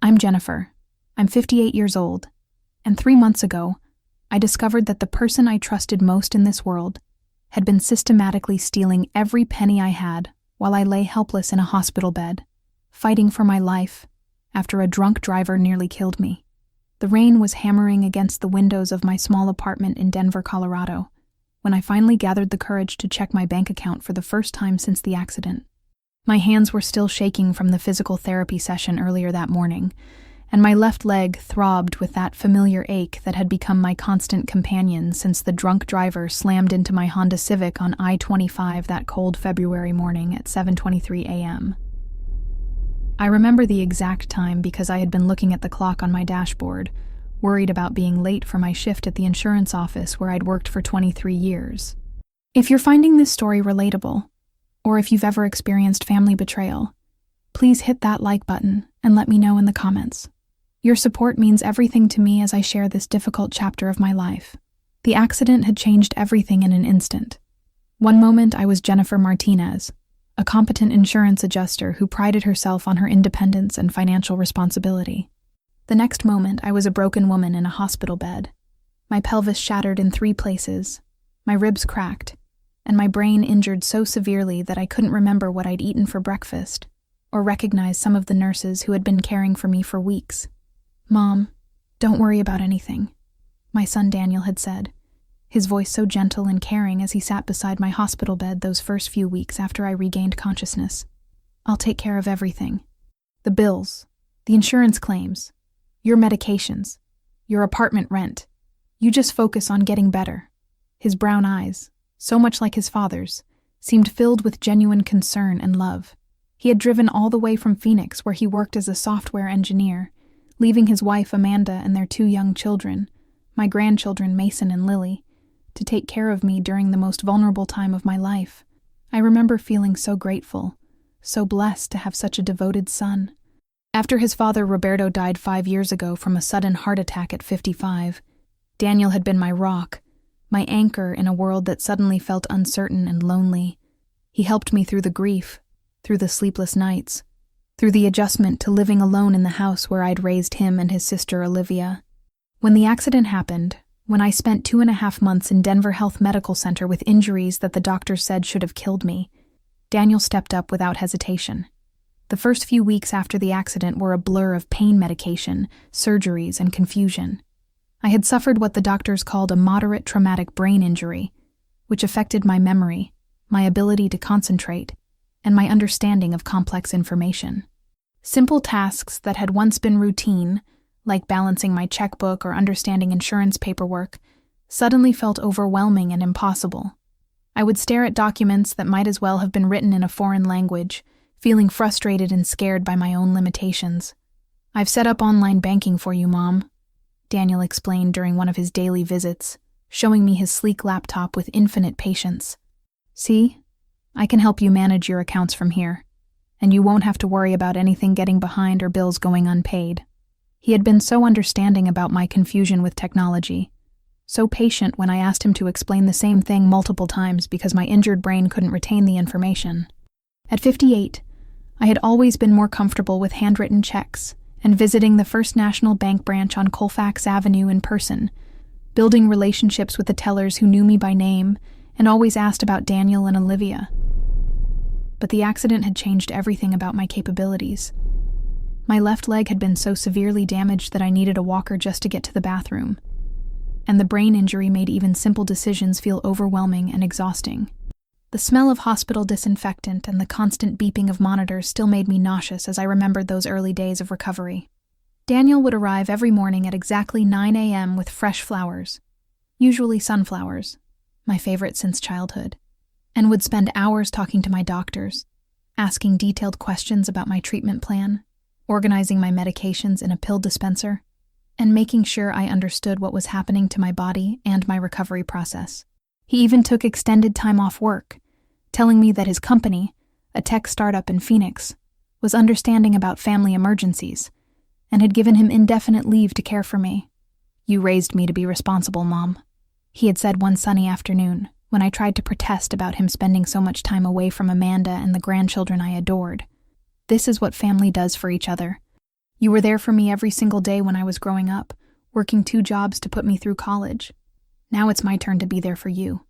I'm Jennifer. I'm 58 years old, and 3 months ago, I discovered that the person I trusted most in this world had been systematically stealing every penny I had while I lay helpless in a hospital bed, fighting for my life after a drunk driver nearly killed me. The rain was hammering against the windows of my small apartment in Denver, Colorado, when I finally gathered the courage to check my bank account for the first time since the accident. My hands were still shaking from the physical therapy session earlier that morning, and my left leg throbbed with that familiar ache that had become my constant companion since the drunk driver slammed into my Honda Civic on I-25 that cold February morning at 7:23 a.m. I remember the exact time because I had been looking at the clock on my dashboard, worried about being late for my shift at the insurance office where I'd worked for 23 years. If you're finding this story relatable, or if you've ever experienced family betrayal, please hit that like button and let me know in the comments. Your support means everything to me as I share this difficult chapter of my life. The accident had changed everything in an instant. One moment I was Jennifer Martinez, a competent insurance adjuster who prided herself on her independence and financial responsibility. The next moment I was a broken woman in a hospital bed. My pelvis shattered in 3 places, my ribs cracked, and my brain injured so severely that I couldn't remember what I'd eaten for breakfast, or recognize some of the nurses who had been caring for me for weeks. "Mom, don't worry about anything," my son Daniel had said, his voice so gentle and caring as he sat beside my hospital bed those first few weeks after I regained consciousness. "I'll take care of everything. The bills, the insurance claims, your medications, your apartment rent. You just focus on getting better." His brown eyes, so much like his father's, seemed filled with genuine concern and love. He had driven all the way from Phoenix, where he worked as a software engineer, leaving his wife Amanda and their 2 young children, my grandchildren Mason and Lily, to take care of me during the most vulnerable time of my life. I remember feeling so grateful, so blessed to have such a devoted son. After his father Roberto died 5 years ago from a sudden heart attack at 55, Daniel had been my rock, my anchor in a world that suddenly felt uncertain and lonely. He helped me through the grief, through the sleepless nights, through the adjustment to living alone in the house where I'd raised him and his sister Olivia. When the accident happened, when I spent 2.5 months in Denver Health Medical Center with injuries that the doctors said should have killed me, Daniel stepped up without hesitation. The first few weeks after the accident were a blur of pain medication, surgeries, and confusion. I had suffered what the doctors called a moderate traumatic brain injury, which affected my memory, my ability to concentrate, and my understanding of complex information. Simple tasks that had once been routine, like balancing my checkbook or understanding insurance paperwork, suddenly felt overwhelming and impossible. I would stare at documents that might as well have been written in a foreign language, feeling frustrated and scared by my own limitations. "I've set up online banking for you, Mom," Daniel explained during one of his daily visits, showing me his sleek laptop with infinite patience. "See? I can help you manage your accounts from here, and you won't have to worry about anything getting behind or bills going unpaid." He had been so understanding about my confusion with technology, so patient when I asked him to explain the same thing multiple times because my injured brain couldn't retain the information. At 58, I had always been more comfortable with handwritten checks and visiting the First National Bank branch on Colfax Avenue in person, building relationships with the tellers who knew me by name and always asked about Daniel and Olivia. But the accident had changed everything about my capabilities. My left leg had been so severely damaged that I needed a walker just to get to the bathroom, and the brain injury made even simple decisions feel overwhelming and exhausting. The smell of hospital disinfectant and the constant beeping of monitors still made me nauseous as I remembered those early days of recovery. Daniel would arrive every morning at exactly 9 a.m. with fresh flowers, usually sunflowers, my favorite since childhood, and would spend hours talking to my doctors, asking detailed questions about my treatment plan, organizing my medications in a pill dispenser, and making sure I understood what was happening to my body and my recovery process. He even took extended time off work, telling me that his company, a tech startup in Phoenix, was understanding about family emergencies and had given him indefinite leave to care for me. "You raised me to be responsible, Mom," he had said one sunny afternoon when I tried to protest about him spending so much time away from Amanda and the grandchildren I adored. "This is what family does for each other. You were there for me every single day when I was growing up, working 2 jobs to put me through college. Now it's my turn to be there for you."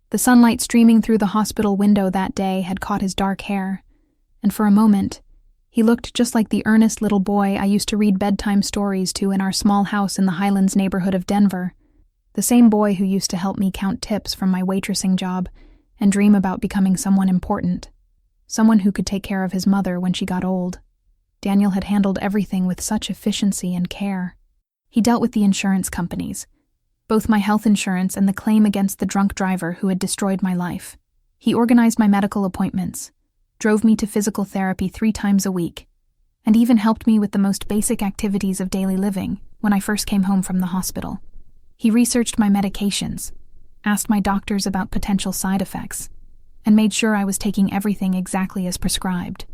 The sunlight streaming through the hospital window that day had caught his dark hair, and for a moment, he looked just like the earnest little boy I used to read bedtime stories to in our small house in the Highlands neighborhood of Denver. The same boy who used to help me count tips from my waitressing job and dream about becoming someone important, someone who could take care of his mother when she got old. Daniel had handled everything with such efficiency and care. He dealt with the insurance companies, both my health insurance and the claim against the drunk driver who had destroyed my life. He organized my medical appointments, drove me to physical therapy 3 times a week, and even helped me with the most basic activities of daily living when I first came home from the hospital. He researched my medications, asked my doctors about potential side effects, and made sure I was taking everything exactly as prescribed.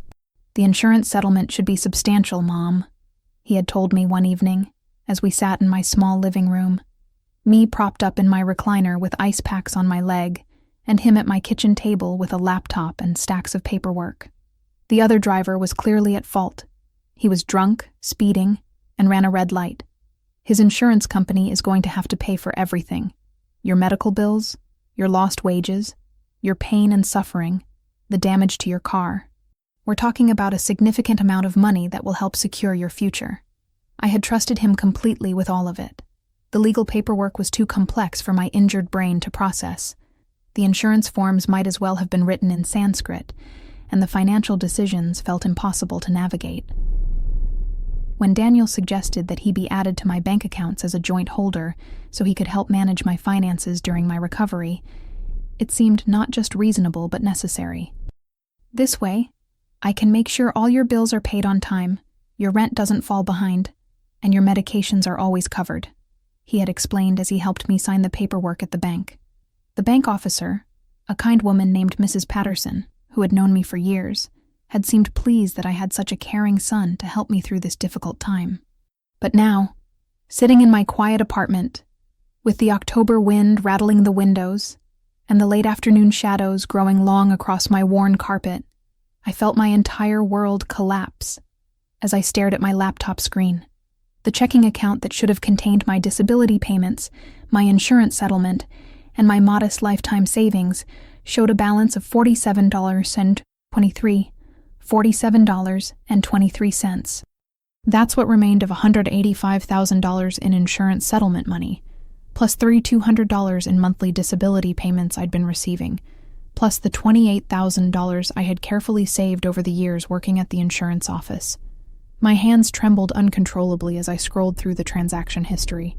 "The insurance settlement should be substantial, Mom," he had told me one evening as we sat in my small living room, me propped up in my recliner with ice packs on my leg, and him at my kitchen table with a laptop and stacks of paperwork. The other driver was clearly at fault. He was drunk, speeding, and ran a red light. His insurance company is going to have to pay for everything: your medical bills, your lost wages, your pain and suffering, the damage to your car. We're talking about a significant amount of money that will help secure your future. I had trusted him completely with all of it. The legal paperwork was too complex for my injured brain to process. The insurance forms might as well have been written in Sanskrit, and the financial decisions felt impossible to navigate. When Daniel suggested that he be added to my bank accounts as a joint holder so he could help manage my finances during my recovery, it seemed not just reasonable but necessary. "This way, I can make sure all your bills are paid on time, your rent doesn't fall behind, and your medications are always covered," he had explained as he helped me sign the paperwork at the bank. The bank officer, a kind woman named Mrs. Patterson, who had known me for years, had seemed pleased that I had such a caring son to help me through this difficult time. But now, sitting in my quiet apartment, with the October wind rattling the windows and the late afternoon shadows growing long across my worn carpet, I felt my entire world collapse as I stared at my laptop screen. The checking account that should have contained my disability payments, my insurance settlement, and my modest lifetime savings showed a balance of $47.23. That's what remained of $185,000 in insurance settlement money, plus $3,200 in monthly disability payments I'd been receiving, plus the $28,000 I had carefully saved over the years working at the insurance office. My hands trembled uncontrollably as I scrolled through the transaction history,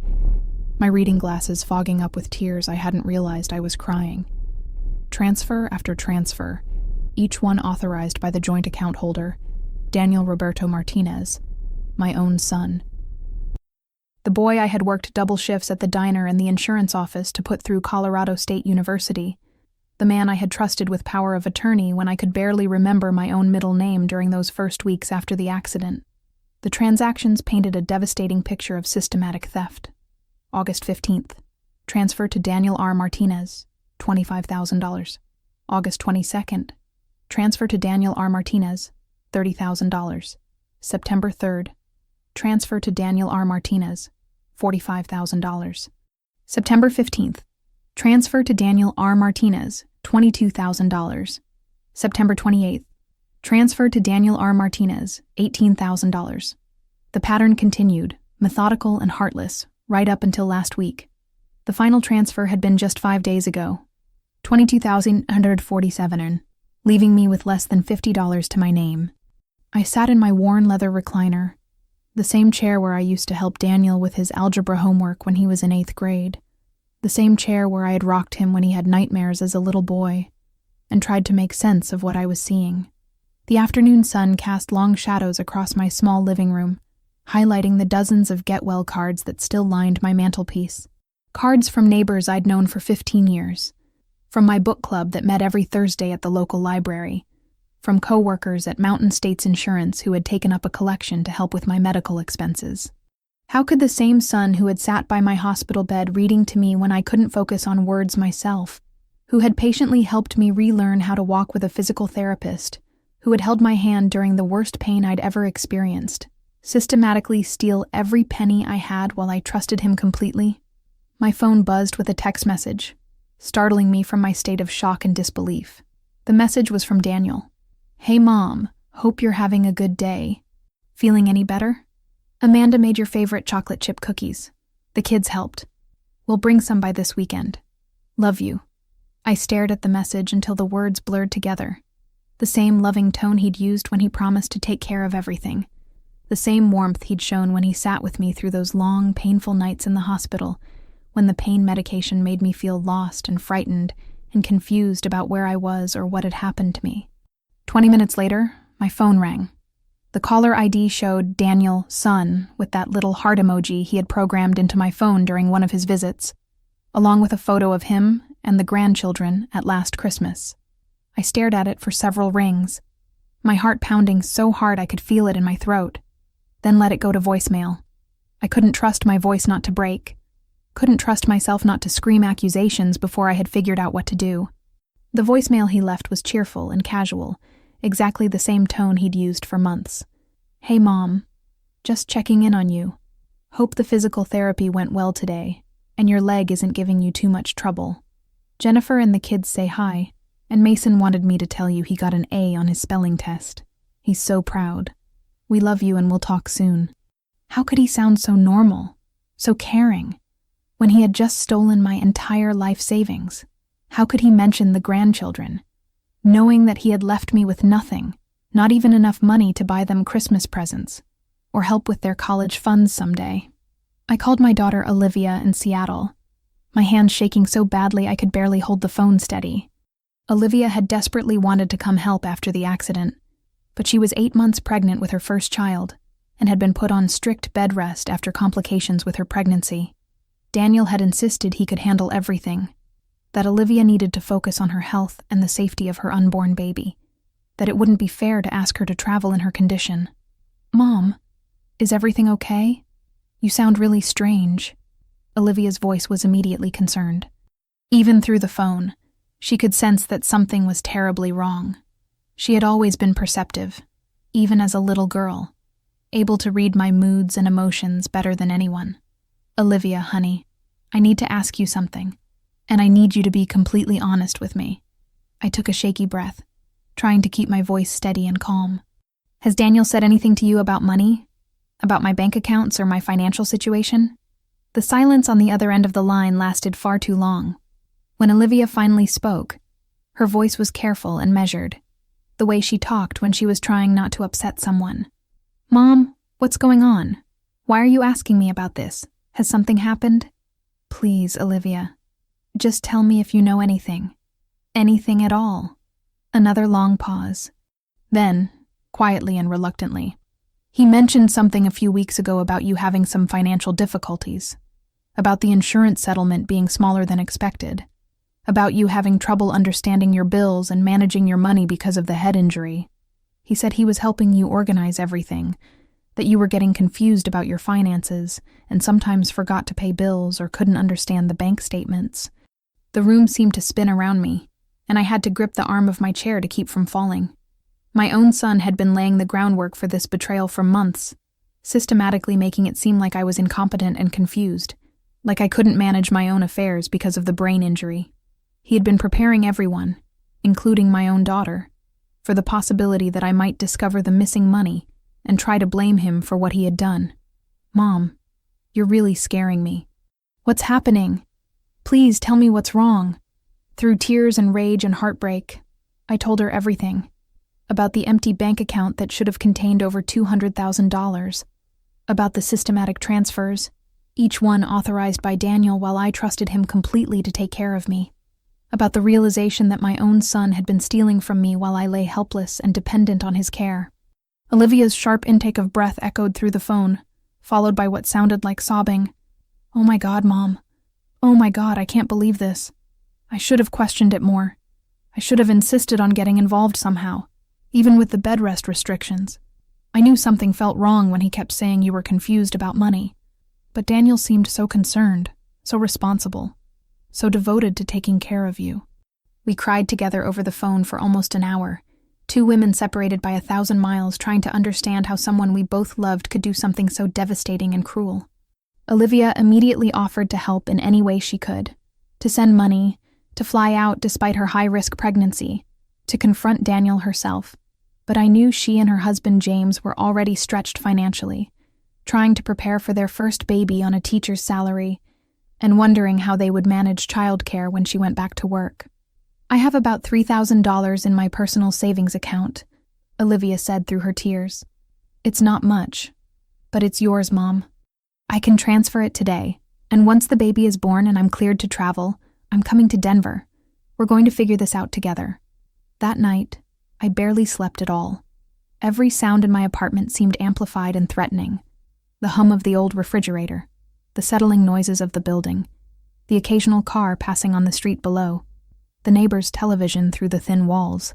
my reading glasses fogging up with tears I hadn't realized I was crying. Transfer after transfer, each one authorized by the joint account holder, Daniel Roberto Martinez, my own son. The boy I had worked double shifts at the diner and the insurance office to put through Colorado State University, the man I had trusted with power of attorney when I could barely remember my own middle name during those first weeks after the accident. The transactions painted a devastating picture of systematic theft. August 15th, transfer to Daniel R. Martinez, $25,000. August 22nd, transfer to Daniel R. Martinez, $30,000. September 3rd, transfer to Daniel R. Martinez, $45,000. September 15th, transfer to Daniel R. Martinez, $22,000. September 28th, transfer to Daniel R. Martinez, $18,000. The pattern continued, methodical and heartless, right up until last week. The final transfer had been just 5 days ago, $22,147, leaving me with less than $50 to my name. I sat in my worn leather recliner, the same chair where I used to help Daniel with his algebra homework when he was in 8th grade, the same chair where I had rocked him when he had nightmares as a little boy, and tried to make sense of what I was seeing. The afternoon sun cast long shadows across my small living room, highlighting the dozens of get-well cards that still lined my mantelpiece. Cards from neighbors I'd known for 15 years, from my book club that met every Thursday at the local library, from co-workers at Mountain States Insurance who had taken up a collection to help with my medical expenses. How could the same son who had sat by my hospital bed reading to me when I couldn't focus on words myself, who had patiently helped me relearn how to walk with a physical therapist, who had held my hand during the worst pain I'd ever experienced, Systematically steal every penny I had while I trusted him completely? My phone buzzed with a text message, startling me from my state of shock and disbelief. The message was from Daniel. "Hey Mom, hope you're having a good day. Feeling any better? Amanda made your favorite chocolate chip cookies. The kids helped. We'll bring some by this weekend. Love you." I stared at the message until the words blurred together. The same loving tone he'd used when he promised to take care of everything. The same warmth he'd shown when he sat with me through those long, painful nights in the hospital, when the pain medication made me feel lost and frightened and confused about where I was or what had happened to me. 20 minutes later, my phone rang. The caller ID showed Daniel, son, with that little heart emoji he had programmed into my phone during one of his visits, along with a photo of him and the grandchildren at last Christmas. I stared at it for several rings, my heart pounding so hard I could feel it in my throat, then let it go to voicemail. I couldn't trust my voice not to break, couldn't trust myself not to scream accusations before I had figured out what to do. The voicemail he left was cheerful and casual, exactly the same tone he'd used for months. "Hey Mom, just checking in on you. Hope the physical therapy went well today, and your leg isn't giving you too much trouble. Jennifer and the kids say hi, and Mason wanted me to tell you he got an A on his spelling test. He's so proud. We love you and we'll talk soon." How could he sound so normal, so caring, when he had just stolen my entire life savings? How could he mention the grandchildren, knowing that he had left me with nothing, not even enough money to buy them Christmas presents, or help with their college funds someday? I called my daughter Olivia in Seattle, my hands shaking so badly I could barely hold the phone steady. Olivia had desperately wanted to come help after the accident, but she was 8 months pregnant with her first child and had been put on strict bed rest after complications with her pregnancy. Daniel had insisted he could handle everything, that Olivia needed to focus on her health and the safety of her unborn baby, that it wouldn't be fair to ask her to travel in her condition. "Mom, is everything okay? You sound really strange." Olivia's voice was immediately concerned. Even through the phone, she could sense that something was terribly wrong. She had always been perceptive, even as a little girl, able to read my moods and emotions better than anyone. "Olivia, honey, I need to ask you something, and I need you to be completely honest with me." I took a shaky breath, trying to keep my voice steady and calm. "Has Daniel said anything to you about money? About my bank accounts or my financial situation?" The silence on the other end of the line lasted far too long. When Olivia finally spoke, her voice was careful and measured, the way she talked when she was trying not to upset someone. "Mom, what's going on? Why are you asking me about this? Has something happened? Please, Olivia, just tell me if you know anything. Anything at all." Another long pause. Then, quietly and reluctantly, "He mentioned something a few weeks ago about you having some financial difficulties, about the insurance settlement being smaller than expected, about you having trouble understanding your bills and managing your money because of the head injury. He said he was helping you organize everything, that you were getting confused about your finances and sometimes forgot to pay bills or couldn't understand the bank statements." The room seemed to spin around me, and I had to grip the arm of my chair to keep from falling. My own son had been laying the groundwork for this betrayal for months, systematically making it seem like I was incompetent and confused, like I couldn't manage my own affairs because of the brain injury. He had been preparing everyone, including my own daughter, for the possibility that I might discover the missing money and try to blame him for what he had done. "Mom, you're really scaring me. What's happening? Please tell me what's wrong." Through tears and rage and heartbreak, I told her everything. About the empty bank account that should have contained over $200,000, about the systematic transfers, each one authorized by Daniel while I trusted him completely to take care of me, about the realization that my own son had been stealing from me while I lay helpless and dependent on his care. Olivia's sharp intake of breath echoed through the phone, followed by what sounded like sobbing. "Oh my God, Mom. Oh my God, I can't believe this. I should have questioned it more. I should have insisted on getting involved somehow, even with the bed rest restrictions. I knew something felt wrong when he kept saying you were confused about money. But Daniel seemed so concerned, so responsible, so devoted to taking care of you." We cried together over the phone for almost an hour, Two women separated by 1,000 miles trying to understand how someone we both loved could do something so devastating and cruel. Olivia immediately offered to help in any way she could, to send money, to fly out despite her high-risk pregnancy, to confront Daniel herself. But I knew she and her husband James were already stretched financially, trying to prepare for their first baby on a teacher's salary, and wondering how they would manage childcare when she went back to work. "I have about $3,000 in my personal savings account," Olivia said through her tears. "It's not much, but it's yours, Mom. I can transfer it today, and once the baby is born and I'm cleared to travel, I'm coming to Denver. We're going to figure this out together." That night, I barely slept at all. Every sound in my apartment seemed amplified and threatening. The hum of the old refrigerator, the settling noises of the building, the occasional car passing on the street below, the neighbor's television through the thin walls.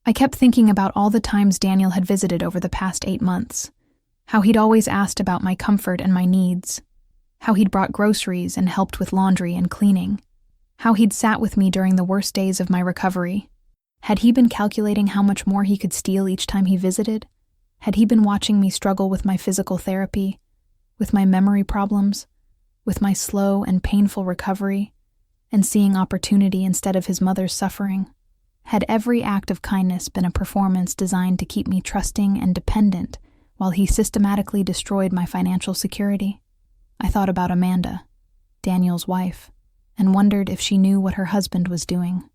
I kept thinking about all the times Daniel had visited over the past 8 months, how he'd always asked about my comfort and my needs, how he'd brought groceries and helped with laundry and cleaning, how he'd sat with me during the worst days of my recovery. Had he been calculating how much more he could steal each time he visited? Had he been watching me struggle with my physical therapy, with my memory problems, with my slow and painful recovery, and seeing opportunity instead of his mother's suffering? Had every act of kindness been a performance designed to keep me trusting and dependent while he systematically destroyed my financial security? I thought about Amanda, Daniel's wife, and wondered if she knew what her husband was doing.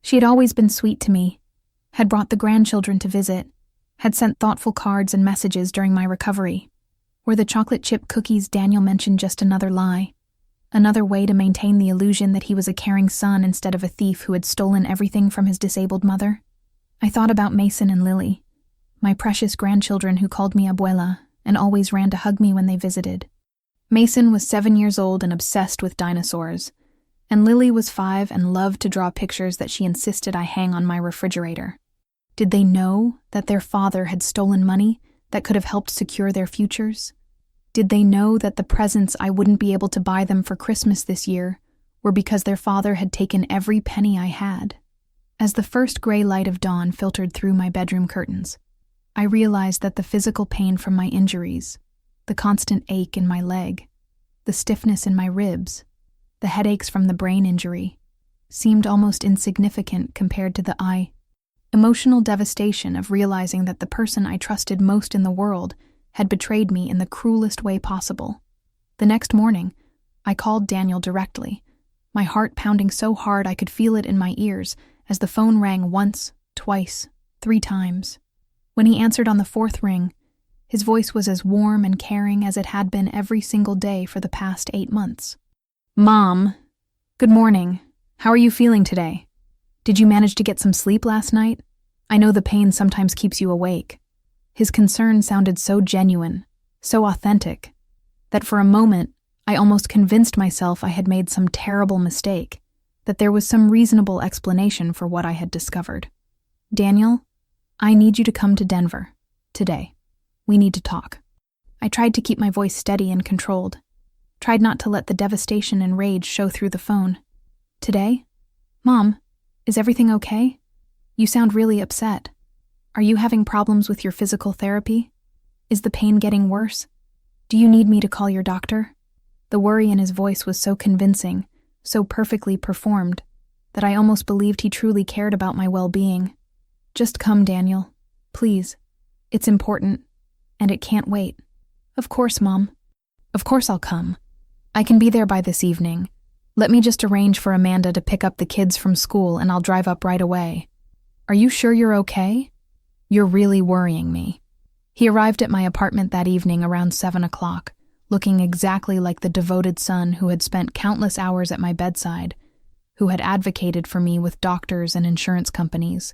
She had always been sweet to me, had brought the grandchildren to visit, had sent thoughtful cards and messages during my recovery. Were the chocolate chip cookies Daniel mentioned just another lie? Another way to maintain the illusion that he was a caring son instead of a thief who had stolen everything from his disabled mother? I thought about Mason and Lily, my precious grandchildren who called me abuela and always ran to hug me when they visited. Mason was 7 years old and obsessed with dinosaurs, and Lily was 5 and loved to draw pictures that she insisted I hang on my refrigerator. Did they know that their father had stolen money that could have helped secure their futures? Did they know that the presents I wouldn't be able to buy them for Christmas this year were because their father had taken every penny I had? As the first gray light of dawn filtered through my bedroom curtains, I realized that the physical pain from my injuries, the constant ache in my leg, the stiffness in my ribs, the headaches from the brain injury, seemed almost insignificant compared to the emotional devastation of realizing that the person I trusted most in the world had betrayed me in the cruelest way possible. The next morning, I called Daniel directly, my heart pounding so hard I could feel it in my ears as the phone rang once, twice, 3 times. When he answered on the 4th ring, his voice was as warm and caring as it had been every single day for the past 8 months. "Mom, good morning. How are you feeling today? Did you manage to get some sleep last night? I know the pain sometimes keeps you awake." His concern sounded so genuine, so authentic, that for a moment I almost convinced myself I had made some terrible mistake, that there was some reasonable explanation for what I had discovered. "Daniel, I need you to come to Denver, today. We need to talk." I tried to keep my voice steady and controlled, tried not to let the devastation and rage show through the phone. "Today? Mom, is everything okay? You sound really upset. Are you having problems with your physical therapy? Is the pain getting worse? Do you need me to call your doctor?" The worry in his voice was so convincing, so perfectly performed, that I almost believed he truly cared about my well-being. "Just come, Daniel. Please. It's important, and it can't wait." "Of course, Mom. Of course I'll come. I can be there by this evening. Let me just arrange for Amanda to pick up the kids from school and I'll drive up right away." "Are you sure you're okay? You're really worrying me." He arrived at my apartment that evening around 7 o'clock, looking exactly like the devoted son who had spent countless hours at my bedside, who had advocated for me with doctors and insurance companies,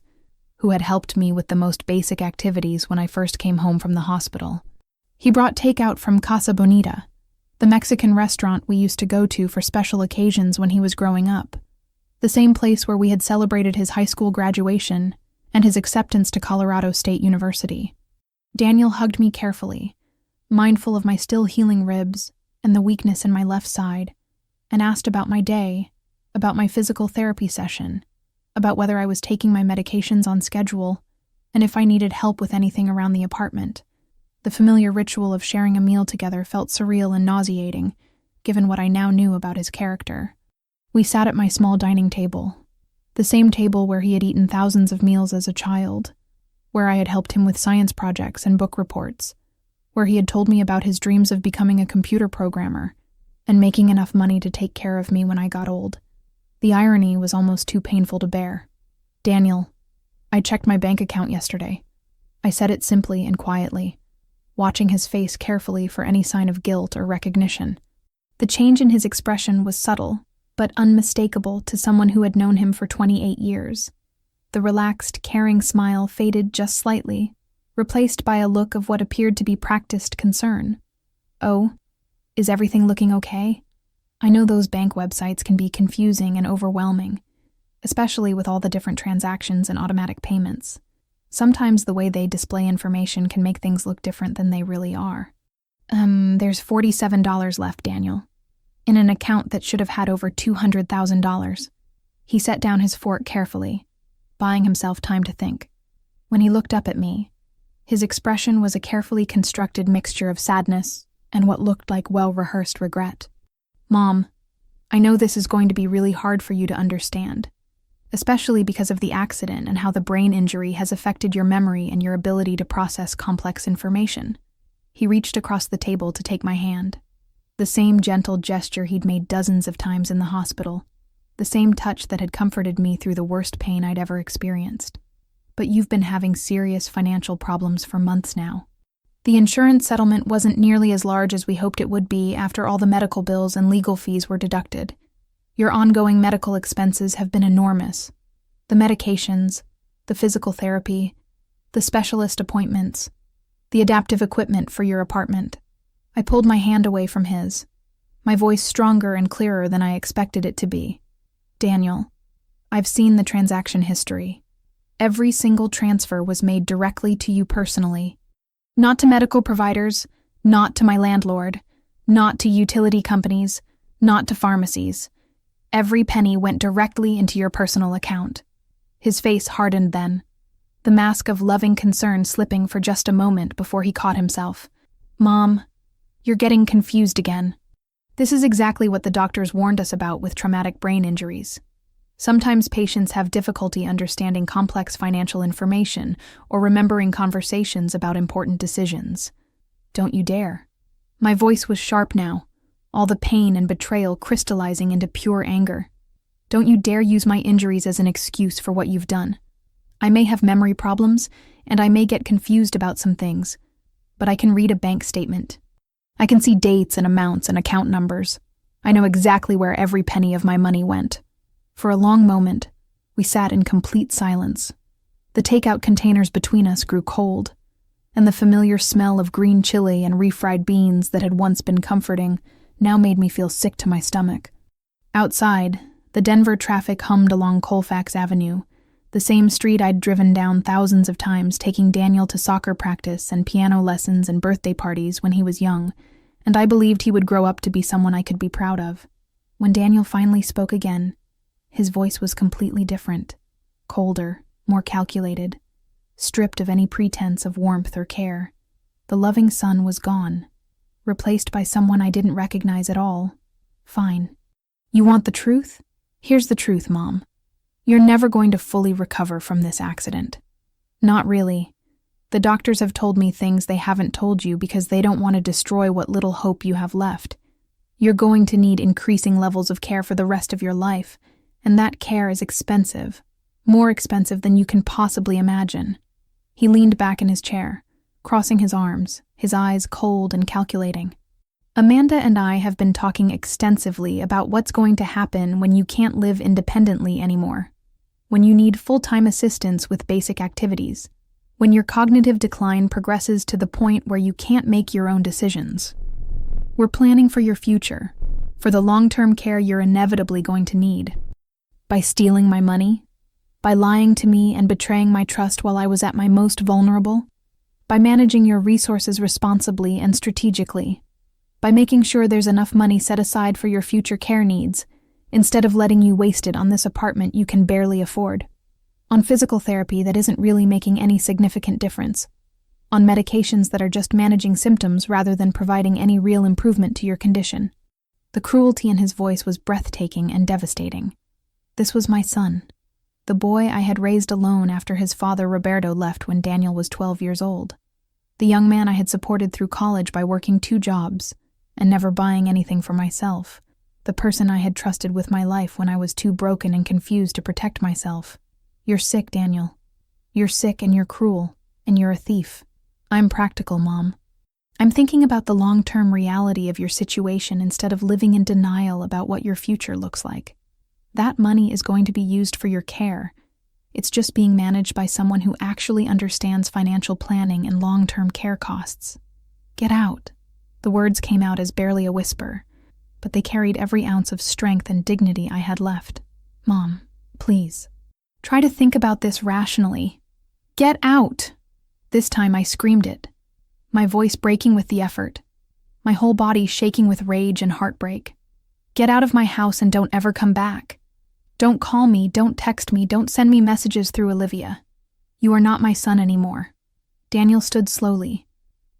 who had helped me with the most basic activities when I first came home from the hospital. He brought takeout from Casa Bonita, the Mexican restaurant we used to go to for special occasions when he was growing up, the same place where we had celebrated his high school graduation and his acceptance to Colorado State University. Daniel hugged me carefully, mindful of my still healing ribs and the weakness in my left side, and asked about my day, about my physical therapy session, about whether I was taking my medications on schedule, and if I needed help with anything around the apartment. The familiar ritual of sharing a meal together felt surreal and nauseating, given what I now knew about his character. We sat at my small dining table, the same table where he had eaten thousands of meals as a child, where I had helped him with science projects and book reports, where he had told me about his dreams of becoming a computer programmer and making enough money to take care of me when I got old. The irony was almost too painful to bear. "Daniel, I checked my bank account yesterday." I said it simply and quietly, watching his face carefully for any sign of guilt or recognition. The change in his expression was subtle, but unmistakable to someone who had known him for 28 years. The relaxed, caring smile faded just slightly, replaced by a look of what appeared to be practiced concern. "Oh, is everything looking okay?" I know those bank websites can be confusing and overwhelming, especially with all the different transactions and automatic payments. Sometimes the way they display information can make things look different than they really are. There's $47 left, Daniel, in an account that should have had over $200,000. He set down his fork carefully, buying himself time to think. When he looked up at me, his expression was a carefully constructed mixture of sadness and what looked like well-rehearsed regret. "Mom, I know this is going to be really hard for you to understand, especially because of the accident and how the brain injury has affected your memory and your ability to process complex information." He reached across the table to take my hand. The same gentle gesture he'd made dozens of times in the hospital, the same touch that had comforted me through the worst pain I'd ever experienced. "But you've been having serious financial problems for months now. The insurance settlement wasn't nearly as large as we hoped it would be after all the medical bills and legal fees were deducted. Your ongoing medical expenses have been enormous. The medications, the physical therapy, the specialist appointments, the adaptive equipment for your apartment." I pulled my hand away from his, my voice stronger and clearer than I expected it to be. "Daniel, I've seen the transaction history. Every single transfer was made directly to you personally. Not to medical providers, not to my landlord, not to utility companies, not to pharmacies. Every penny went directly into your personal account." His face hardened then, the mask of loving concern slipping for just a moment before he caught himself. "Mom, you're getting confused again. This is exactly what the doctors warned us about with traumatic brain injuries. Sometimes patients have difficulty understanding complex financial information or remembering conversations about important decisions. Don't you dare." My voice was sharp now, all the pain and betrayal crystallizing into pure anger. "Don't you dare use my injuries as an excuse for what you've done. I may have memory problems, and I may get confused about some things, but I can read a bank statement. I can see dates and amounts and account numbers. I know exactly where every penny of my money went." For a long moment, we sat in complete silence. The takeout containers between us grew cold, and the familiar smell of green chili and refried beans that had once been comforting now made me feel sick to my stomach. Outside, the Denver traffic hummed along Colfax Avenue, the same street I'd driven down thousands of times taking Daniel to soccer practice and piano lessons and birthday parties when he was young, and I believed he would grow up to be someone I could be proud of. When Daniel finally spoke again, his voice was completely different, colder, more calculated, stripped of any pretense of warmth or care. The loving son was gone, replaced by someone I didn't recognize at all. "Fine. You want the truth? Here's the truth, Mom. You're never going to fully recover from this accident. Not really. The doctors have told me things they haven't told you because they don't want to destroy what little hope you have left. You're going to need increasing levels of care for the rest of your life, and that care is expensive, more expensive than you can possibly imagine." He leaned back in his chair, crossing his arms, his eyes cold and calculating. "Amanda and I have been talking extensively about what's going to happen when you can't live independently anymore, when you need full-time assistance with basic activities, when your cognitive decline progresses to the point where you can't make your own decisions. We're planning for your future, for the long-term care you're inevitably going to need. By stealing my money, by lying to me and betraying my trust while I was at my most vulnerable, by managing your resources responsibly and strategically, by making sure there's enough money set aside for your future care needs, instead of letting you waste it on this apartment you can barely afford. on physical therapy that isn't really making any significant difference, on medications that are just managing symptoms rather than providing any real improvement to your condition. The cruelty in his voice was breathtaking and devastating. This was my son, the boy I had raised alone after his father Roberto left when Daniel was 12 years old. The young man I had supported through college by working 2 jobs and never buying anything for myself. The person I had trusted with my life when I was too broken and confused to protect myself. You're sick, Daniel. You're sick and you're cruel, and you're a thief. I'm practical, Mom. I'm thinking about the long-term reality of your situation instead of living in denial about what your future looks like. That money is going to be used for your care. It's just being managed by someone who actually understands financial planning and long-term care costs. Get out. The words came out as barely a whisper, but they carried every ounce of strength and dignity I had left. Mom, please. Try to think about this rationally. Get out! This time I screamed it, my voice breaking with the effort, my whole body shaking with rage and heartbreak. Get out of my house and don't ever come back. Don't call me, don't text me, don't send me messages through Olivia. You are not my son anymore. Daniel stood slowly,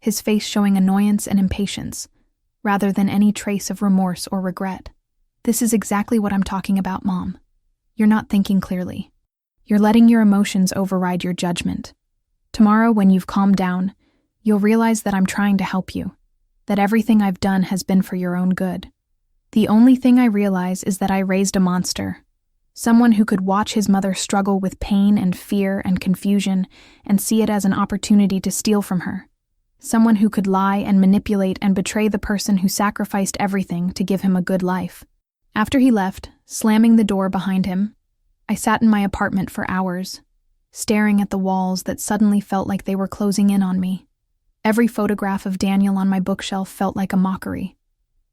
his face showing annoyance and impatience, rather than any trace of remorse or regret. This is exactly what I'm talking about, Mom. You're not thinking clearly. You're letting your emotions override your judgment. Tomorrow, when you've calmed down, you'll realize that I'm trying to help you, that everything I've done has been for your own good. The only thing I realize is that I raised a monster, someone who could watch his mother struggle with pain and fear and confusion and see it as an opportunity to steal from her. Someone who could lie and manipulate and betray the person who sacrificed everything to give him a good life. After he left, slamming the door behind him, I sat in my apartment for hours, staring at the walls that suddenly felt like they were closing in on me. Every photograph of Daniel on my bookshelf felt like a mockery.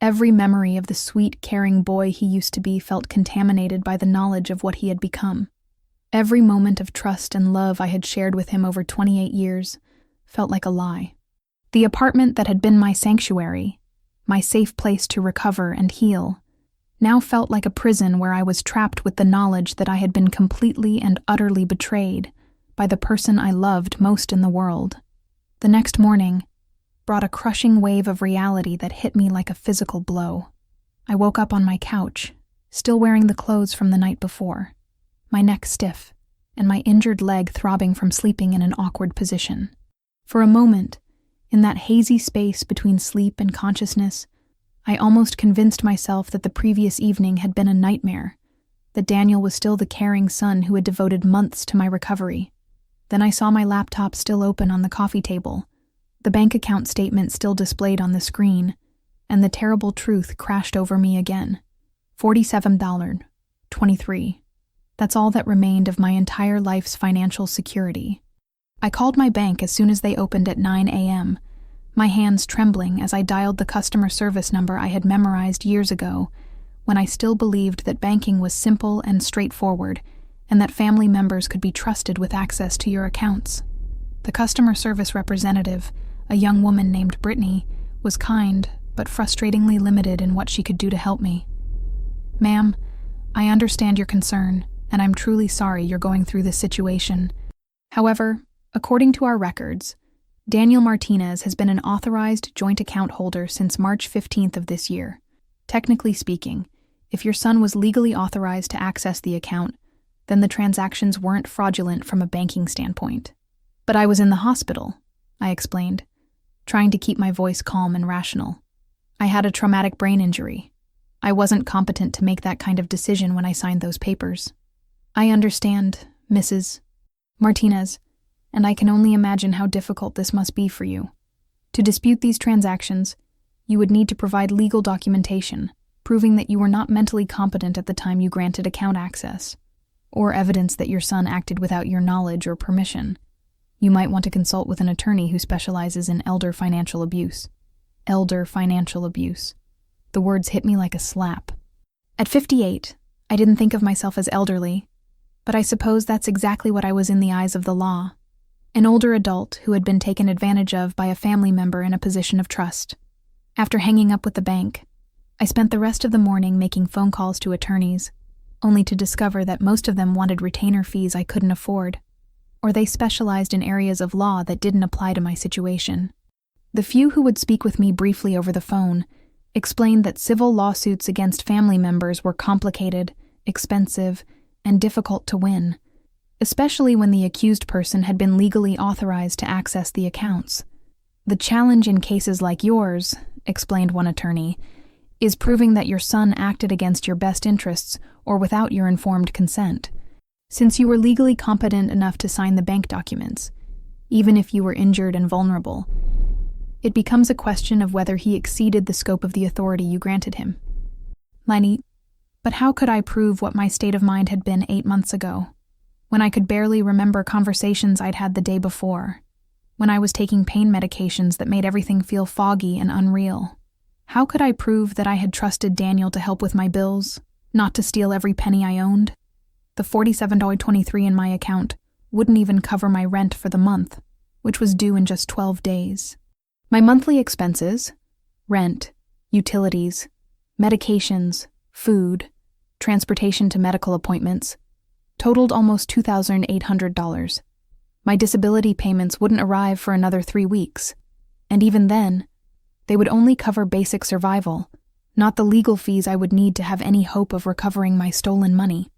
Every memory of the sweet, caring boy he used to be felt contaminated by the knowledge of what he had become. Every moment of trust and love I had shared with him over 28 years felt like a lie. The apartment that had been my sanctuary, my safe place to recover and heal, now felt like a prison where I was trapped with the knowledge that I had been completely and utterly betrayed by the person I loved most in the world. The next morning brought a crushing wave of reality that hit me like a physical blow. I woke up on my couch, still wearing the clothes from the night before, my neck stiff, and my injured leg throbbing from sleeping in an awkward position. For a moment, in that hazy space between sleep and consciousness, I almost convinced myself that the previous evening had been a nightmare, that Daniel was still the caring son who had devoted months to my recovery. Then I saw my laptop still open on the coffee table, the bank account statement still displayed on the screen, and the terrible truth crashed over me again. $47.23. That's all that remained of my entire life's financial security. I called my bank as soon as they opened at 9 a.m., my hands trembling as I dialed the customer service number I had memorized years ago, when I still believed that banking was simple and straightforward, and that family members could be trusted with access to your accounts. The customer service representative, a young woman named Brittany, was kind but frustratingly limited in what she could do to help me. Ma'am, I understand your concern, and I'm truly sorry you're going through this situation. However, according to our records, Daniel Martinez has been an authorized joint account holder since March 15th of this year. Technically speaking, if your son was legally authorized to access the account, then the transactions weren't fraudulent from a banking standpoint. But I was in the hospital, I explained, trying to keep my voice calm and rational. I had a traumatic brain injury. I wasn't competent to make that kind of decision when I signed those papers. I understand, Mrs. Martinez, and I can only imagine how difficult this must be for you. To dispute these transactions, you would need to provide legal documentation, proving that you were not mentally competent at the time you granted account access, or evidence that your son acted without your knowledge or permission. You might want to consult with an attorney who specializes in elder financial abuse. Elder financial abuse. The words hit me like a slap. At 58, I didn't think of myself as elderly, but I suppose that's exactly what I was in the eyes of the law. An older adult who had been taken advantage of by a family member in a position of trust. After hanging up with the bank, I spent the rest of the morning making phone calls to attorneys, only to discover that most of them wanted retainer fees I couldn't afford, or they specialized in areas of law that didn't apply to my situation. The few who would speak with me briefly over the phone explained that civil lawsuits against family members were complicated, expensive, and difficult to win, especially when the accused person had been legally authorized to access the accounts. The challenge in cases like yours, explained one attorney, is proving that your son acted against your best interests or without your informed consent. Since you were legally competent enough to sign the bank documents, even if you were injured and vulnerable, it becomes a question of whether he exceeded the scope of the authority you granted him. Lenny, but how could I prove what my state of mind had been 8 months ago, when I could barely remember conversations I'd had the day before, when I was taking pain medications that made everything feel foggy and unreal? How could I prove that I had trusted Daniel to help with my bills, not to steal every penny I owned? The $47.23 in my account wouldn't even cover my rent for the month, which was due in just 12 days. My monthly expenses, rent, utilities, medications, food, transportation to medical appointments, totaled almost $2,800. My disability payments wouldn't arrive for another 3 weeks, and even then, they would only cover basic survival, not the legal fees I would need to have any hope of recovering my stolen money.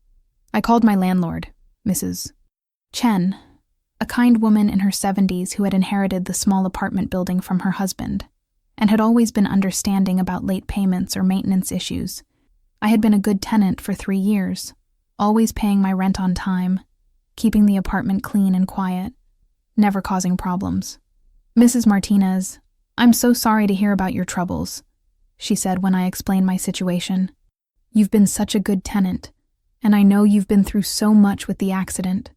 I called my landlord, Mrs. Chen, a kind woman in her 70s who had inherited the small apartment building from her husband, and had always been understanding about late payments or maintenance issues. I had been a good tenant for 3 years, always paying my rent on time, keeping the apartment clean and quiet, never causing problems. Mrs. Martinez, I'm so sorry to hear about your troubles, she said when I explained my situation. You've been such a good tenant, and I know you've been through so much with the accident.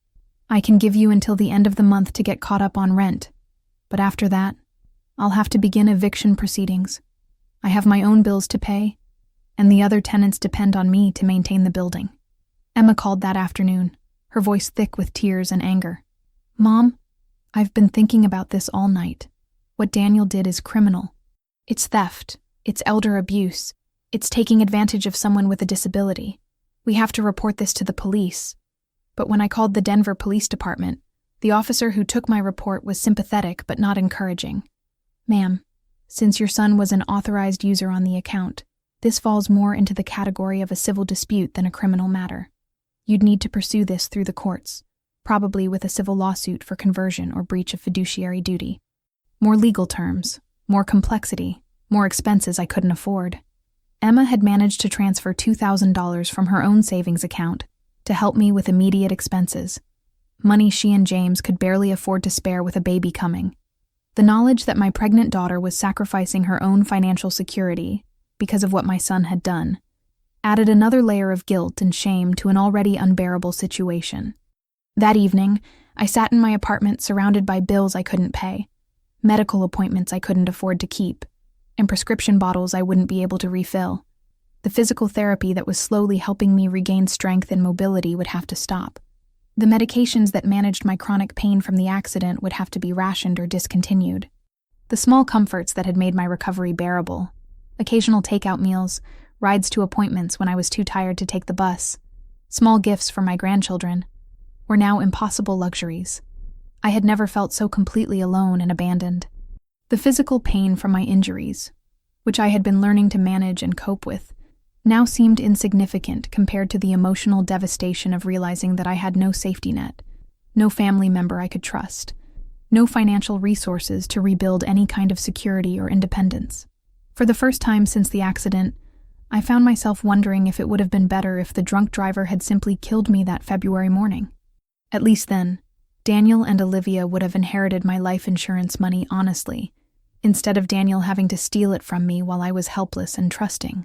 I can give you until the end of the month to get caught up on rent, but after that, I'll have to begin eviction proceedings. I have my own bills to pay, and the other tenants depend on me to maintain the building. Emma called that afternoon, her voice thick with tears and anger. Mom, I've been thinking about this all night. What Daniel did is criminal. It's theft, it's elder abuse, it's taking advantage of someone with a disability. We have to report this to the police. But when I called the Denver Police Department, the officer who took my report was sympathetic but not encouraging. Ma'am, since your son was an authorized user on the account, this falls more into the category of a civil dispute than a criminal matter. You'd need to pursue this through the courts, probably with a civil lawsuit for conversion or breach of fiduciary duty. More legal terms, more complexity, more expenses I couldn't afford. Emma had managed to transfer $2,000 from her own savings account to help me with immediate expenses, money she and James could barely afford to spare with a baby coming. The knowledge that my pregnant daughter was sacrificing her own financial security because of what my son had done added another layer of guilt and shame to an already unbearable situation. That evening, I sat in my apartment surrounded by bills I couldn't pay, medical appointments I couldn't afford to keep, and prescription bottles I wouldn't be able to refill. The physical therapy that was slowly helping me regain strength and mobility would have to stop. The medications that managed my chronic pain from the accident would have to be rationed or discontinued. The small comforts that had made my recovery bearable, occasional takeout meals, rides to appointments when I was too tired to take the bus, small gifts for my grandchildren, were now impossible luxuries. I had never felt so completely alone and abandoned. The physical pain from my injuries, which I had been learning to manage and cope with, now seemed insignificant compared to the emotional devastation of realizing that I had no safety net, no family member I could trust, no financial resources to rebuild any kind of security or independence. For the first time since the accident, I found myself wondering if it would have been better if the drunk driver had simply killed me that February morning. At least then, Daniel and Olivia would have inherited my life insurance money honestly, instead of Daniel having to steal it from me while I was helpless and trusting.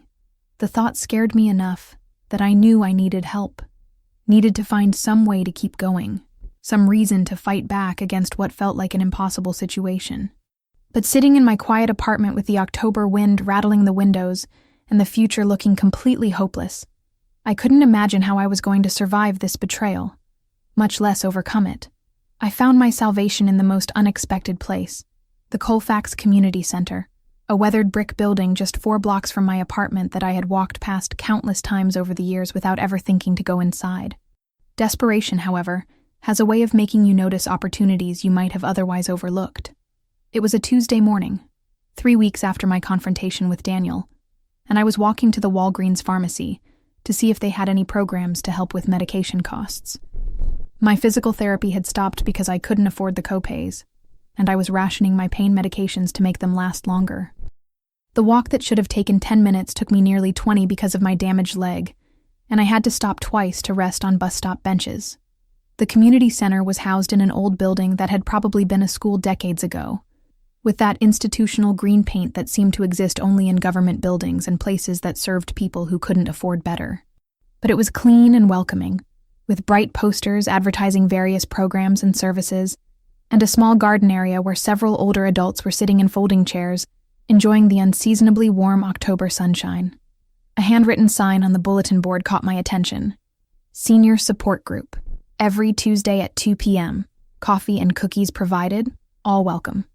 The thought scared me enough that I knew I needed help, needed to find some way to keep going, some reason to fight back against what felt like an impossible situation. But sitting in my quiet apartment with the October wind rattling the windows and the future looking completely hopeless, I couldn't imagine how I was going to survive this betrayal, much less overcome it. I found my salvation in the most unexpected place, the Colfax Community Center, a weathered brick building just 4 blocks from my apartment that I had walked past countless times over the years without ever thinking to go inside. Desperation, however, has a way of making you notice opportunities you might have otherwise overlooked. It was a Tuesday morning, 3 weeks after my confrontation with Daniel, and I was walking to the Walgreens pharmacy to see if they had any programs to help with medication costs. My physical therapy had stopped because I couldn't afford the copays, and I was rationing my pain medications to make them last longer. The walk that should have taken 10 minutes took me nearly 20 because of my damaged leg, and I had to stop twice to rest on bus stop benches. The community center was housed in an old building that had probably been a school decades ago, with that institutional green paint that seemed to exist only in government buildings and places that served people who couldn't afford better. But it was clean and welcoming, with bright posters advertising various programs and services, and a small garden area where several older adults were sitting in folding chairs, enjoying the unseasonably warm October sunshine. A handwritten sign on the bulletin board caught my attention. Senior Support Group. Every Tuesday at 2 p.m. Coffee and cookies provided. All welcome.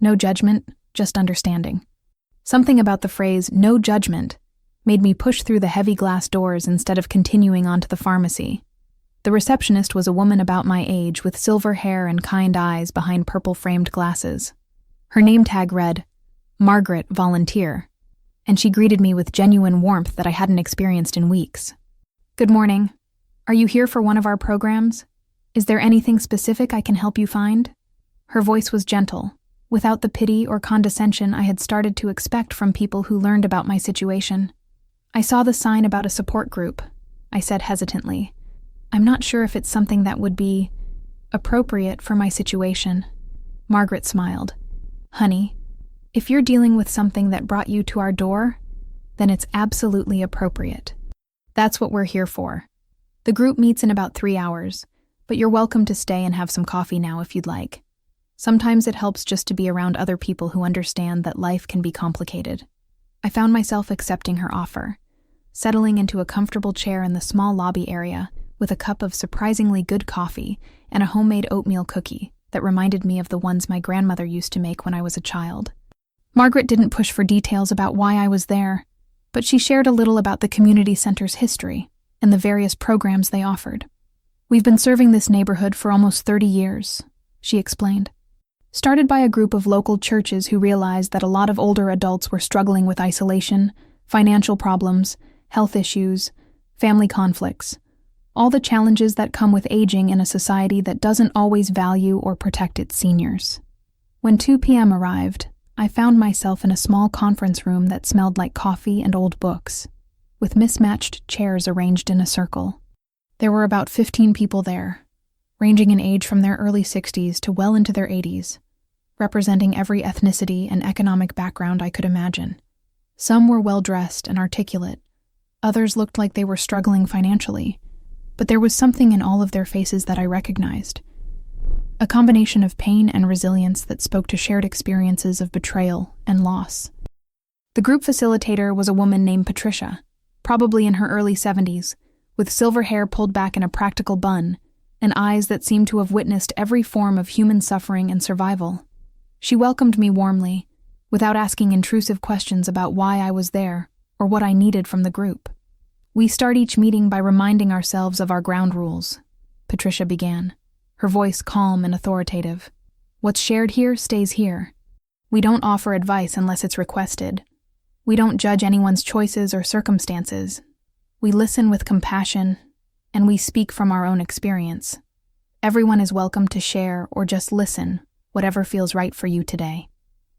No judgment, just understanding. Something about the phrase, no judgment, made me push through the heavy glass doors instead of continuing on to the pharmacy. The receptionist was a woman about my age with silver hair and kind eyes behind purple-framed glasses. Her name tag read, Margaret, Volunteer, and she greeted me with genuine warmth that I hadn't experienced in weeks. Good morning. Are you here for one of our programs? Is there anything specific I can help you find? Her voice was gentle, without the pity or condescension I had started to expect from people who learned about my situation. I saw the sign about a support group, I said hesitantly. I'm not sure if it's something that would be appropriate for my situation. Margaret smiled. Honey, if you're dealing with something that brought you to our door, then it's absolutely appropriate. That's what we're here for. The group meets in about 3 hours, but you're welcome to stay and have some coffee now if you'd like. Sometimes it helps just to be around other people who understand that life can be complicated. I found myself accepting her offer, settling into a comfortable chair in the small lobby area with a cup of surprisingly good coffee and a homemade oatmeal cookie that reminded me of the ones my grandmother used to make when I was a child. Margaret didn't push for details about why I was there, but she shared a little about the community center's history and the various programs they offered. We've been serving this neighborhood for almost 30 years, she explained. Started by a group of local churches who realized that a lot of older adults were struggling with isolation, financial problems, health issues, family conflicts, all the challenges that come with aging in a society that doesn't always value or protect its seniors. When 2 p.m. arrived, I found myself in a small conference room that smelled like coffee and old books, with mismatched chairs arranged in a circle. There were about 15 people there, ranging in age from their early 60s to well into their 80s, representing every ethnicity and economic background I could imagine. Some were well-dressed and articulate, others looked like they were struggling financially, but there was something in all of their faces that I recognized. A combination of pain and resilience that spoke to shared experiences of betrayal and loss. The group facilitator was a woman named Patricia, probably in her early 70s, with silver hair pulled back in a practical bun, and eyes that seemed to have witnessed every form of human suffering and survival. She welcomed me warmly, without asking intrusive questions about why I was there or what I needed from the group. We start each meeting by reminding ourselves of our ground rules, Patricia began, her voice calm and authoritative. What's shared here stays here. We don't offer advice unless it's requested. We don't judge anyone's choices or circumstances. We listen with compassion, and we speak from our own experience. Everyone is welcome to share or just listen, whatever feels right for you today.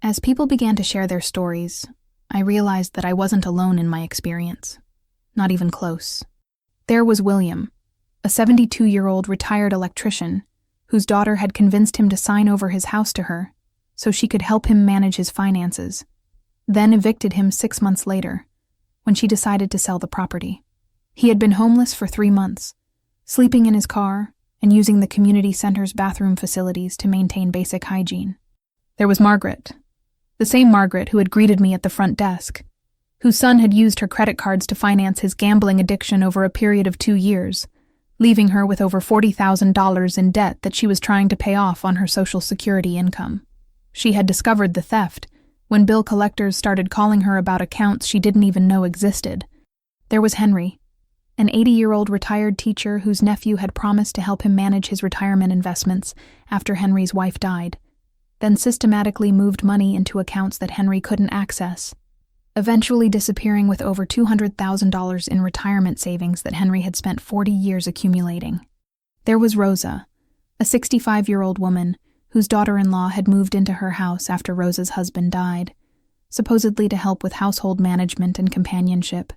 As people began to share their stories, I realized that I wasn't alone in my experience. Not even close. There was William, a 72-year-old retired electrician, whose daughter had convinced him to sign over his house to her so she could help him manage his finances, then evicted him 6 months later, when she decided to sell the property. He had been homeless for 3 months, sleeping in his car and using the community center's bathroom facilities to maintain basic hygiene. There was Margaret, the same Margaret who had greeted me at the front desk, whose son had used her credit cards to finance his gambling addiction over a period of 2 years, leaving her with over $40,000 in debt that she was trying to pay off on her Social Security income. She had discovered the theft when bill collectors started calling her about accounts she didn't even know existed. There was Henry, an 80-year-old retired teacher whose nephew had promised to help him manage his retirement investments after Henry's wife died, then systematically moved money into accounts that Henry couldn't access, eventually disappearing with over $200,000 in retirement savings that Henry had spent 40 years accumulating. There was Rosa, a 65-year-old woman whose daughter-in-law had moved into her house after Rosa's husband died, supposedly to help with household management and companionship,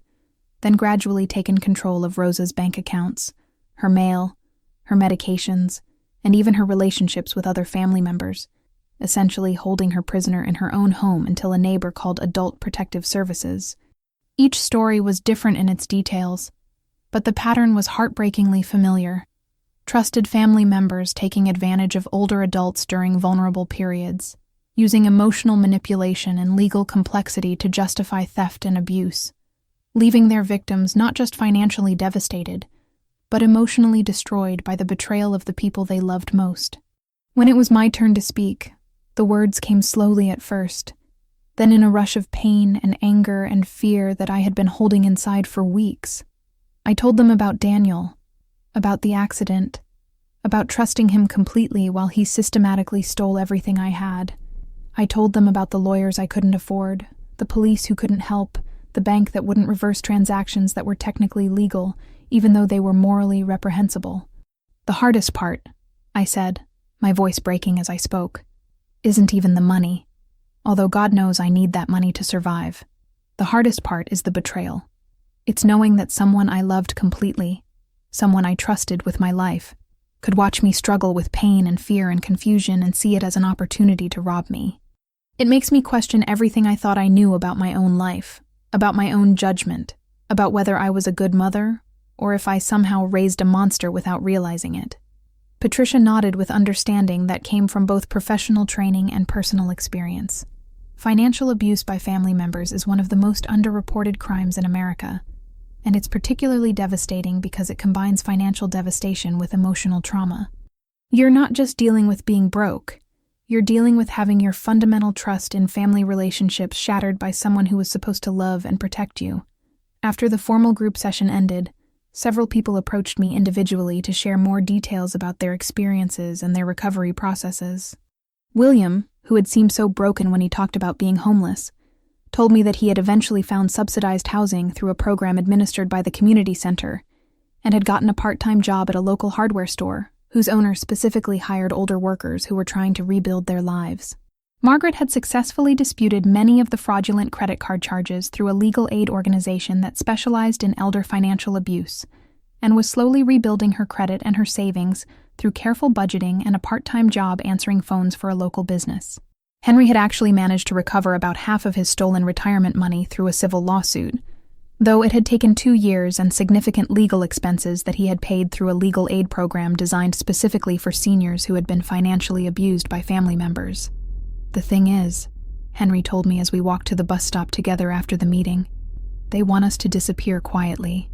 then gradually taken control of Rosa's bank accounts, her mail, her medications, and even her relationships with other family members, essentially holding her prisoner in her own home until a neighbor called Adult Protective Services. Each story was different in its details, but the pattern was heartbreakingly familiar. Trusted family members taking advantage of older adults during vulnerable periods, using emotional manipulation and legal complexity to justify theft and abuse, leaving their victims not just financially devastated, but emotionally destroyed by the betrayal of the people they loved most. When it was my turn to speak, the words came slowly at first, then in a rush of pain and anger and fear that I had been holding inside for weeks. I told them about Daniel, about the accident, about trusting him completely while he systematically stole everything I had. I told them about the lawyers I couldn't afford, the police who couldn't help, the bank that wouldn't reverse transactions that were technically legal, even though they were morally reprehensible. The hardest part, I said, my voice breaking as I spoke, isn't even the money, although God knows I need that money to survive. The hardest part is the betrayal. It's knowing that someone I loved completely, someone I trusted with my life, could watch me struggle with pain and fear and confusion and see it as an opportunity to rob me. It makes me question everything I thought I knew about my own life, about my own judgment, about whether I was a good mother, or if I somehow raised a monster without realizing it. Patricia nodded with understanding that came from both professional training and personal experience. Financial abuse by family members is one of the most underreported crimes in America, and it's particularly devastating because it combines financial devastation with emotional trauma. You're not just dealing with being broke, you're dealing with having your fundamental trust in family relationships shattered by someone who was supposed to love and protect you. After the formal group session ended, several people approached me individually to share more details about their experiences and their recovery processes. William, who had seemed so broken when he talked about being homeless, told me that he had eventually found subsidized housing through a program administered by the community center and had gotten a part-time job at a local hardware store, whose owner specifically hired older workers who were trying to rebuild their lives. Margaret had successfully disputed many of the fraudulent credit card charges through a legal aid organization that specialized in elder financial abuse, and was slowly rebuilding her credit and her savings through careful budgeting and a part-time job answering phones for a local business. Henry had actually managed to recover about half of his stolen retirement money through a civil lawsuit, though it had taken 2 years and significant legal expenses that he had paid through a legal aid program designed specifically for seniors who had been financially abused by family members. The thing is, Henry told me as we walked to the bus stop together after the meeting, they want us to disappear quietly.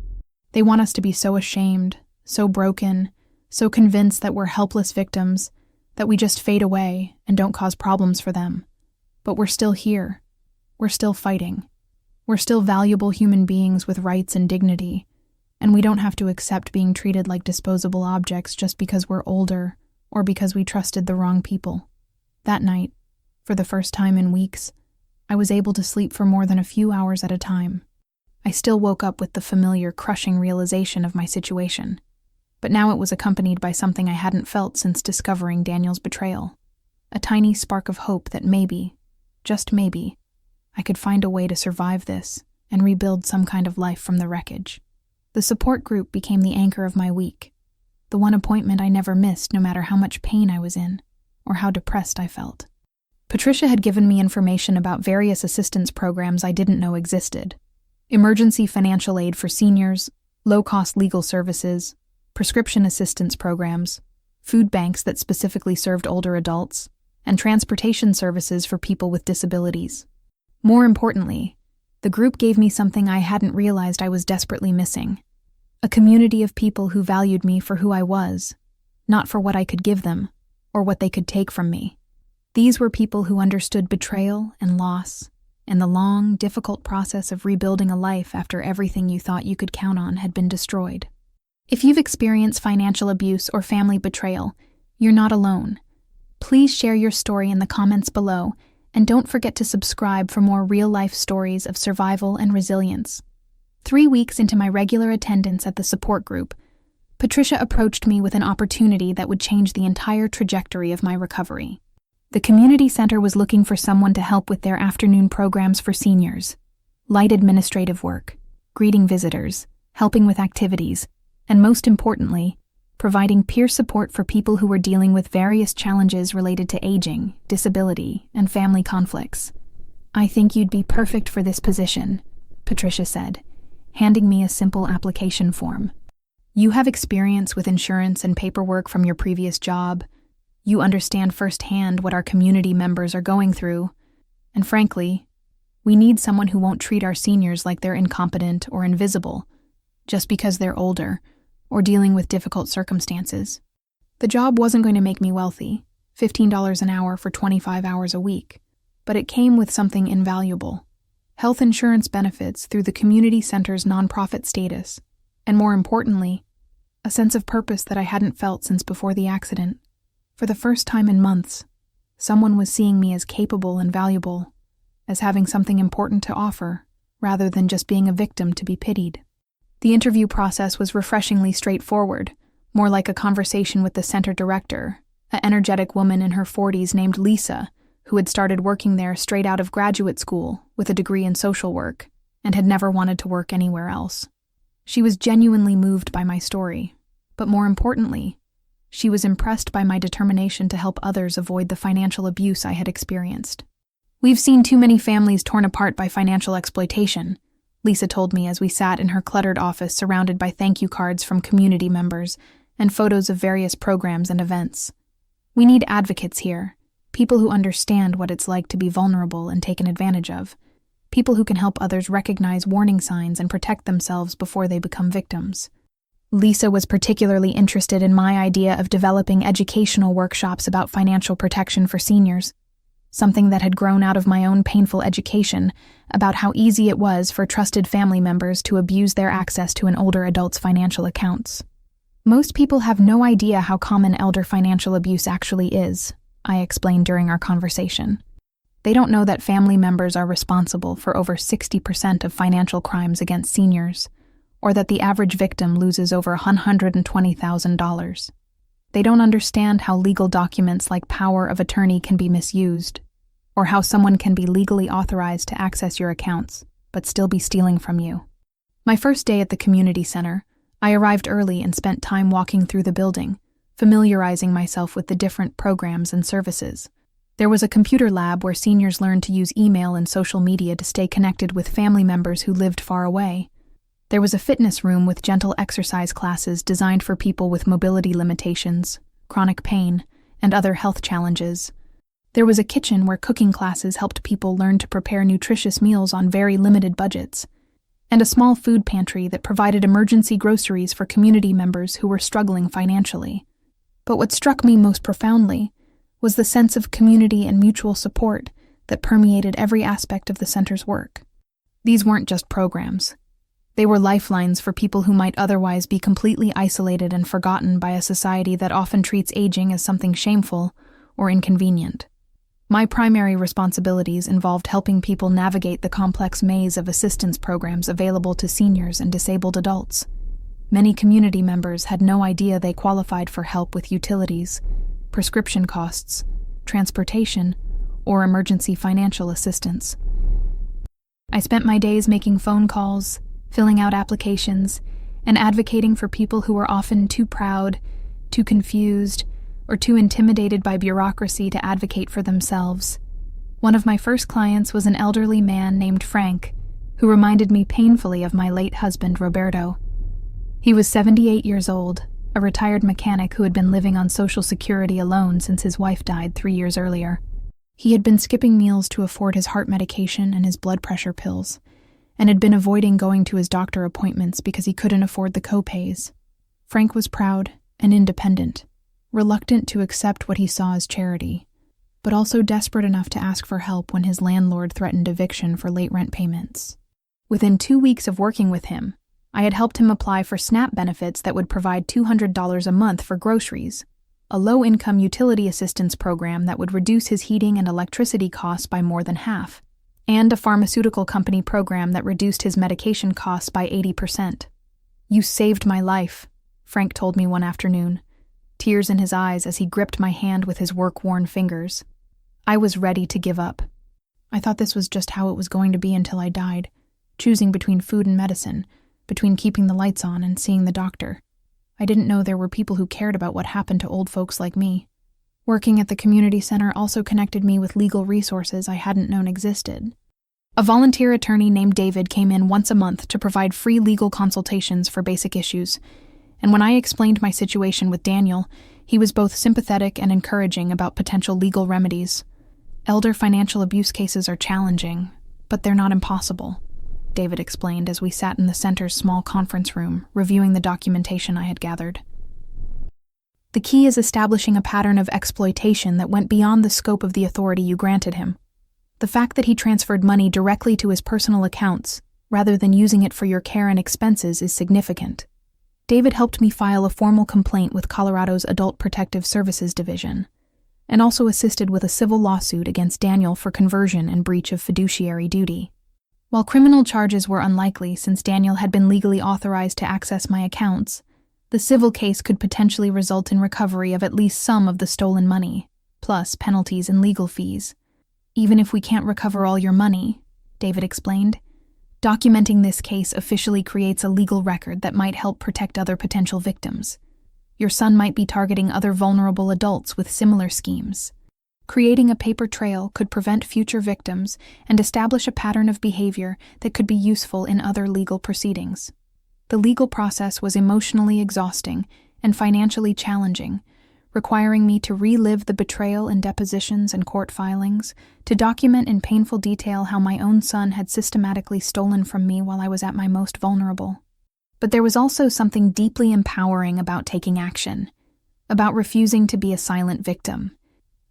They want us to be so ashamed, so broken, so convinced that we're helpless victims, that we just fade away and don't cause problems for them. But we're still here. We're still fighting. We're still valuable human beings with rights and dignity, and we don't have to accept being treated like disposable objects just because we're older or because we trusted the wrong people. That night, for the first time in weeks, I was able to sleep for more than a few hours at a time. I still woke up with the familiar, crushing realization of my situation, but now it was accompanied by something I hadn't felt since discovering Daniel's betrayal. A tiny spark of hope that maybe, just maybe, I could find a way to survive this and rebuild some kind of life from the wreckage. The support group became the anchor of my week, the one appointment I never missed no matter how much pain I was in or how depressed I felt. Patricia had given me information about various assistance programs I didn't know existed: emergency financial aid for seniors, low-cost legal services, prescription assistance programs, food banks that specifically served older adults, and transportation services for people with disabilities. More importantly, the group gave me something I hadn't realized I was desperately missing: a community of people who valued me for who I was, not for what I could give them or what they could take from me. These were people who understood betrayal and loss, and the long, difficult process of rebuilding a life after everything you thought you could count on had been destroyed. If you've experienced financial abuse or family betrayal, you're not alone. Please share your story in the comments below, and don't forget to subscribe for more real-life stories of survival and resilience. 3 weeks into my regular attendance at the support group, Patricia approached me with an opportunity that would change the entire trajectory of my recovery. The community center was looking for someone to help with their afternoon programs for seniors, light administrative work, greeting visitors, helping with activities, and most importantly, providing peer support for people who were dealing with various challenges related to aging, disability, and family conflicts. "I think you'd be perfect for this position," Patricia said, handing me a simple application form. "You have experience with insurance and paperwork from your previous job. You understand firsthand what our community members are going through. And frankly, we need someone who won't treat our seniors like they're incompetent or invisible just because they're older or dealing with difficult circumstances." The job wasn't going to make me wealthy, $15 an hour for 25 hours a week, but it came with something invaluable: health insurance benefits through the community center's nonprofit status, and more importantly, a sense of purpose that I hadn't felt since before the accident. For the first time in months, someone was seeing me as capable and valuable, as having something important to offer, rather than just being a victim to be pitied. The interview process was refreshingly straightforward, more like a conversation with the center director, an energetic woman in her 40s named Lisa, who had started working there straight out of graduate school with a degree in social work, and had never wanted to work anywhere else. She was genuinely moved by my story, but more importantly, she was impressed by my determination to help others avoid the financial abuse I had experienced. "We've seen too many families torn apart by financial exploitation," Lisa told me as we sat in her cluttered office surrounded by thank you cards from community members and photos of various programs and events. "We need advocates here, people who understand what it's like to be vulnerable and taken advantage of, people who can help others recognize warning signs and protect themselves before they become victims." Lisa was particularly interested in my idea of developing educational workshops about financial protection for seniors, something that had grown out of my own painful education about how easy it was for trusted family members to abuse their access to an older adult's financial accounts. "Most people have no idea how common elder financial abuse actually is," I explained during our conversation. "They don't know that family members are responsible for over 60% of financial crimes against seniors, or that the average victim loses over $120,000. They don't understand how legal documents like power of attorney can be misused, or how someone can be legally authorized to access your accounts, but still be stealing from you." My first day at the community center, I arrived early and spent time walking through the building, familiarizing myself with the different programs and services. There was a computer lab where seniors learned to use email and social media to stay connected with family members who lived far away. There was a fitness room with gentle exercise classes designed for people with mobility limitations, chronic pain, and other health challenges. There was a kitchen where cooking classes helped people learn to prepare nutritious meals on very limited budgets, and a small food pantry that provided emergency groceries for community members who were struggling financially. But what struck me most profoundly was the sense of community and mutual support that permeated every aspect of the center's work. These weren't just programs. They were lifelines for people who might otherwise be completely isolated and forgotten by a society that often treats aging as something shameful or inconvenient. My primary responsibilities involved helping people navigate the complex maze of assistance programs available to seniors and disabled adults. Many community members had no idea they qualified for help with utilities, prescription costs, transportation, or emergency financial assistance. I spent my days making phone calls, filling out applications, and advocating for people who were often too proud, too confused, or too intimidated by bureaucracy to advocate for themselves. One of my first clients was an elderly man named Frank, who reminded me painfully of my late husband, Roberto. He was 78 years old, a retired mechanic who had been living on Social Security alone since his wife died 3 years earlier. He had been skipping meals to afford his heart medication and his blood pressure pills, and had been avoiding going to his doctor appointments because he couldn't afford the co-pays. Frank was proud and independent, reluctant to accept what he saw as charity. but also desperate enough to ask for help when his landlord threatened eviction for late rent payments. Within 2 weeks of working with him, I had helped him apply for SNAP benefits that would provide $200 a month for groceries, a low-income utility assistance program that would reduce his heating and electricity costs by more than half, and a pharmaceutical company program that reduced his medication costs by 80%. "You saved my life," Frank told me one afternoon, tears in his eyes as he gripped my hand with his work-worn fingers. I was ready to give up. I thought this was just how it was going to be until I died, choosing between food and medicine, between keeping the lights on and seeing the doctor. I didn't know there were people who cared about what happened to old folks like me. Working at the community center also connected me with legal resources I hadn't known existed. A volunteer attorney named David came in once a month to provide free legal consultations for basic issues, and when I explained my situation with Daniel, he was both sympathetic and encouraging about potential legal remedies. "Elder financial abuse cases are challenging, but they're not impossible," David explained as we sat in the center's small conference room, reviewing the documentation I had gathered. "The key is establishing a pattern of exploitation that went beyond the scope of the authority you granted him. The fact that he transferred money directly to his personal accounts, rather than using it for your care and expenses, is significant." David helped me file a formal complaint with Colorado's Adult Protective Services Division, and also assisted with a civil lawsuit against Daniel for conversion and breach of fiduciary duty. While criminal charges were unlikely since Daniel had been legally authorized to access my accounts, the civil case could potentially result in recovery of at least some of the stolen money, plus penalties and legal fees. "Even if we can't recover all your money," David explained, "documenting this case officially creates a legal record that might help protect other potential victims. Your son might be targeting other vulnerable adults with similar schemes. Creating a paper trail could prevent future victims and establish a pattern of behavior that could be useful in other legal proceedings." The legal process was emotionally exhausting and financially challenging, requiring me to relive the betrayal in depositions and court filings, to document in painful detail how my own son had systematically stolen from me while I was at my most vulnerable. But there was also something deeply empowering about taking action, about refusing to be a silent victim,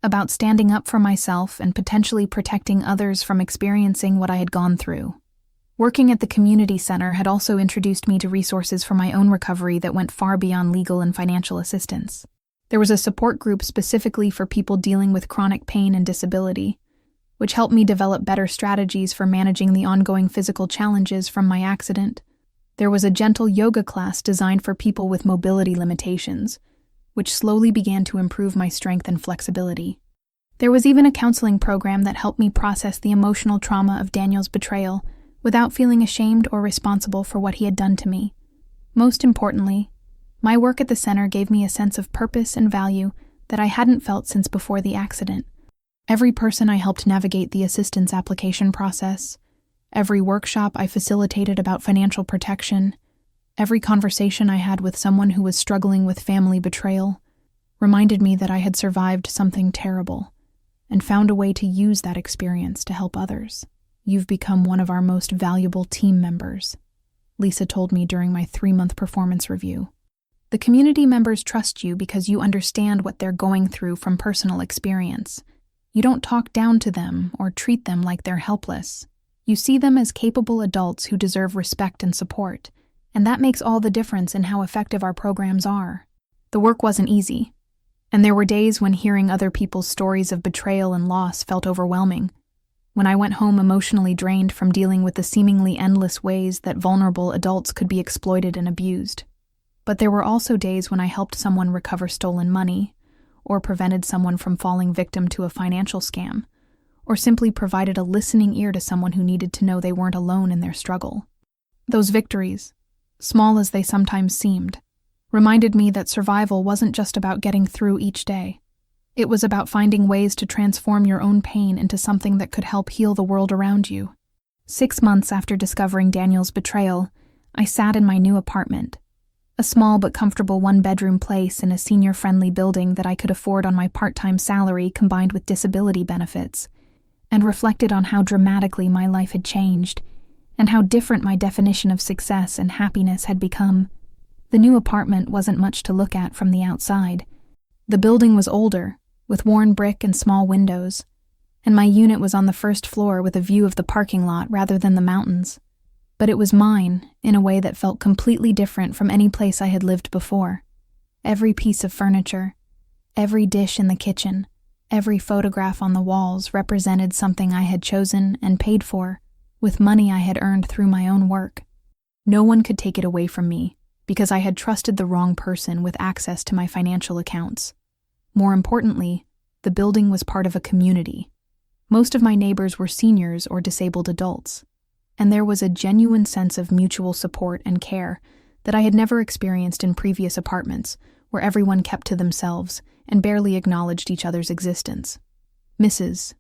about standing up for myself and potentially protecting others from experiencing what I had gone through. Working at the community center had also introduced me to resources for my own recovery that went far beyond legal and financial assistance. There was a support group specifically for people dealing with chronic pain and disability, which helped me develop better strategies for managing the ongoing physical challenges from my accident. There was a gentle yoga class designed for people with mobility limitations, which slowly began to improve my strength and flexibility. There was even a counseling program that helped me process the emotional trauma of Daniel's betrayal without feeling ashamed or responsible for what he had done to me. Most importantly, my work at the center gave me a sense of purpose and value that I hadn't felt since before the accident. Every person I helped navigate the assistance application process, every workshop I facilitated about financial protection, every conversation I had with someone who was struggling with family betrayal, reminded me that I had survived something terrible and found a way to use that experience to help others. "You've become one of our most valuable team members," Lisa told me during my 3-month performance review. "The community members trust you because you understand what they're going through from personal experience. You don't talk down to them or treat them like they're helpless. You see them as capable adults who deserve respect and support, and that makes all the difference in how effective our programs are." The work wasn't easy, and there were days when hearing other people's stories of betrayal and loss felt overwhelming, when I went home emotionally drained from dealing with the seemingly endless ways that vulnerable adults could be exploited and abused. But there were also days when I helped someone recover stolen money, or prevented someone from falling victim to a financial scam, or simply provided a listening ear to someone who needed to know they weren't alone in their struggle. Those victories, small as they sometimes seemed, reminded me that survival wasn't just about getting through each day. It was about finding ways to transform your own pain into something that could help heal the world around you. 6 months after discovering Daniel's betrayal, I sat in my new apartment, a small but comfortable 1-bedroom place in a senior-friendly building that I could afford on my part-time salary combined with disability benefits, and reflected on how dramatically my life had changed, and how different my definition of success and happiness had become. The new apartment wasn't much to look at from the outside. The building was older, with worn brick and small windows, and my unit was on the first floor with a view of the parking lot rather than the mountains. But it was mine in a way that felt completely different from any place I had lived before. Every piece of furniture, every dish in the kitchen, every photograph on the walls represented something I had chosen and paid for, with money I had earned through my own work. No one could take it away from me, because I had trusted the wrong person with access to my financial accounts. More importantly, the building was part of a community. Most of my neighbors were seniors or disabled adults, and there was a genuine sense of mutual support and care that I had never experienced in previous apartments, where everyone kept to themselves and barely acknowledged each other's existence. Mrs.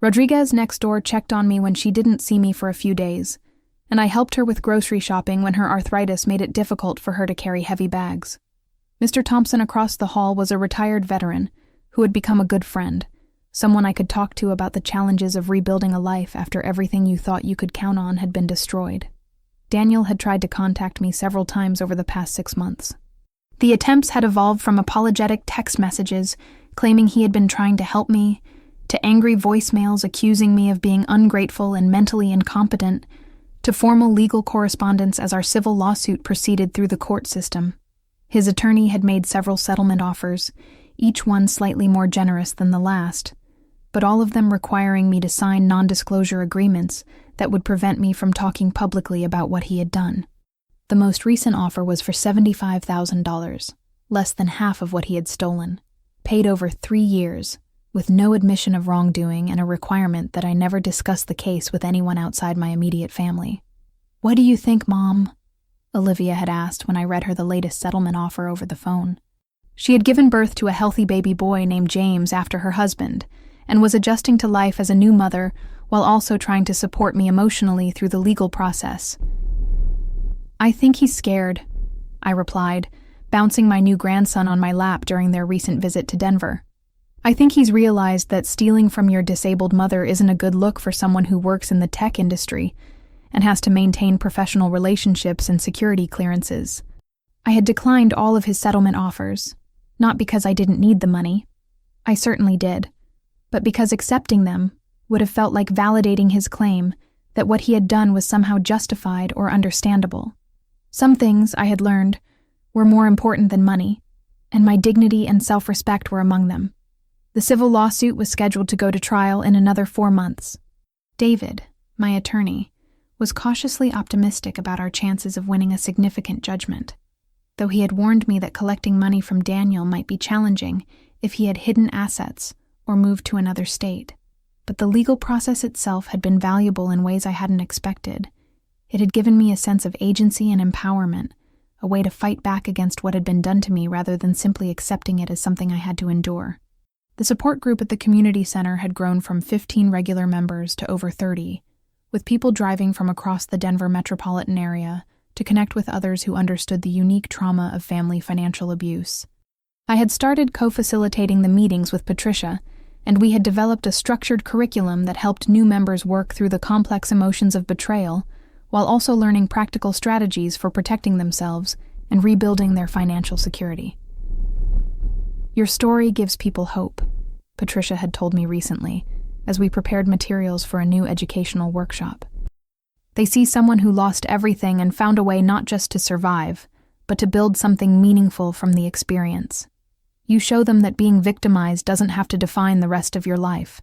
Rodriguez next door checked on me when she didn't see me for a few days, and I helped her with grocery shopping when her arthritis made it difficult for her to carry heavy bags. Mr. Thompson across the hall was a retired veteran who had become a good friend, someone I could talk to about the challenges of rebuilding a life after everything you thought you could count on had been destroyed. Daniel had tried to contact me several times over the past 6 months. The attempts had evolved from apologetic text messages claiming he had been trying to help me, to angry voicemails accusing me of being ungrateful and mentally incompetent, to formal legal correspondence as our civil lawsuit proceeded through the court system. His attorney had made several settlement offers, each one slightly more generous than the last, but all of them requiring me to sign non-disclosure agreements that would prevent me from talking publicly about what he had done. The most recent offer was for $75,000, less than half of what he had stolen, paid over 3 years, with no admission of wrongdoing and a requirement that I never discuss the case with anyone outside my immediate family. "What do you think, Mom?" Olivia had asked when I read her the latest settlement offer over the phone. She had given birth to a healthy baby boy named James after her husband, and was adjusting to life as a new mother while also trying to support me emotionally through the legal process. "I think he's scared," I replied, bouncing my new grandson on my lap during their recent visit to Denver. "I think he's realized that stealing from your disabled mother isn't a good look for someone who works in the tech industry and has to maintain professional relationships and security clearances." I had declined all of his settlement offers, not because I didn't need the money. I certainly did, but because accepting them would have felt like validating his claim that what he had done was somehow justified or understandable. Some things, I had learned, were more important than money, and my dignity and self-respect were among them. The civil lawsuit was scheduled to go to trial in another 4 months. David, my attorney, was cautiously optimistic about our chances of winning a significant judgment, though he had warned me that collecting money from Daniel might be challenging if he had hidden assets or moved to another state. But the legal process itself had been valuable in ways I hadn't expected. It had given me a sense of agency and empowerment, a way to fight back against what had been done to me rather than simply accepting it as something I had to endure. The support group at the community center had grown from 15 regular members to over 30, with people driving from across the Denver metropolitan area to connect with others who understood the unique trauma of family financial abuse. I had started co-facilitating the meetings with Patricia, and we had developed a structured curriculum that helped new members work through the complex emotions of betrayal, while also learning practical strategies for protecting themselves and rebuilding their financial security. "Your story gives people hope," Patricia had told me recently, as we prepared materials for a new educational workshop. "They see someone who lost everything and found a way not just to survive, but to build something meaningful from the experience. You show them that being victimized doesn't have to define the rest of your life."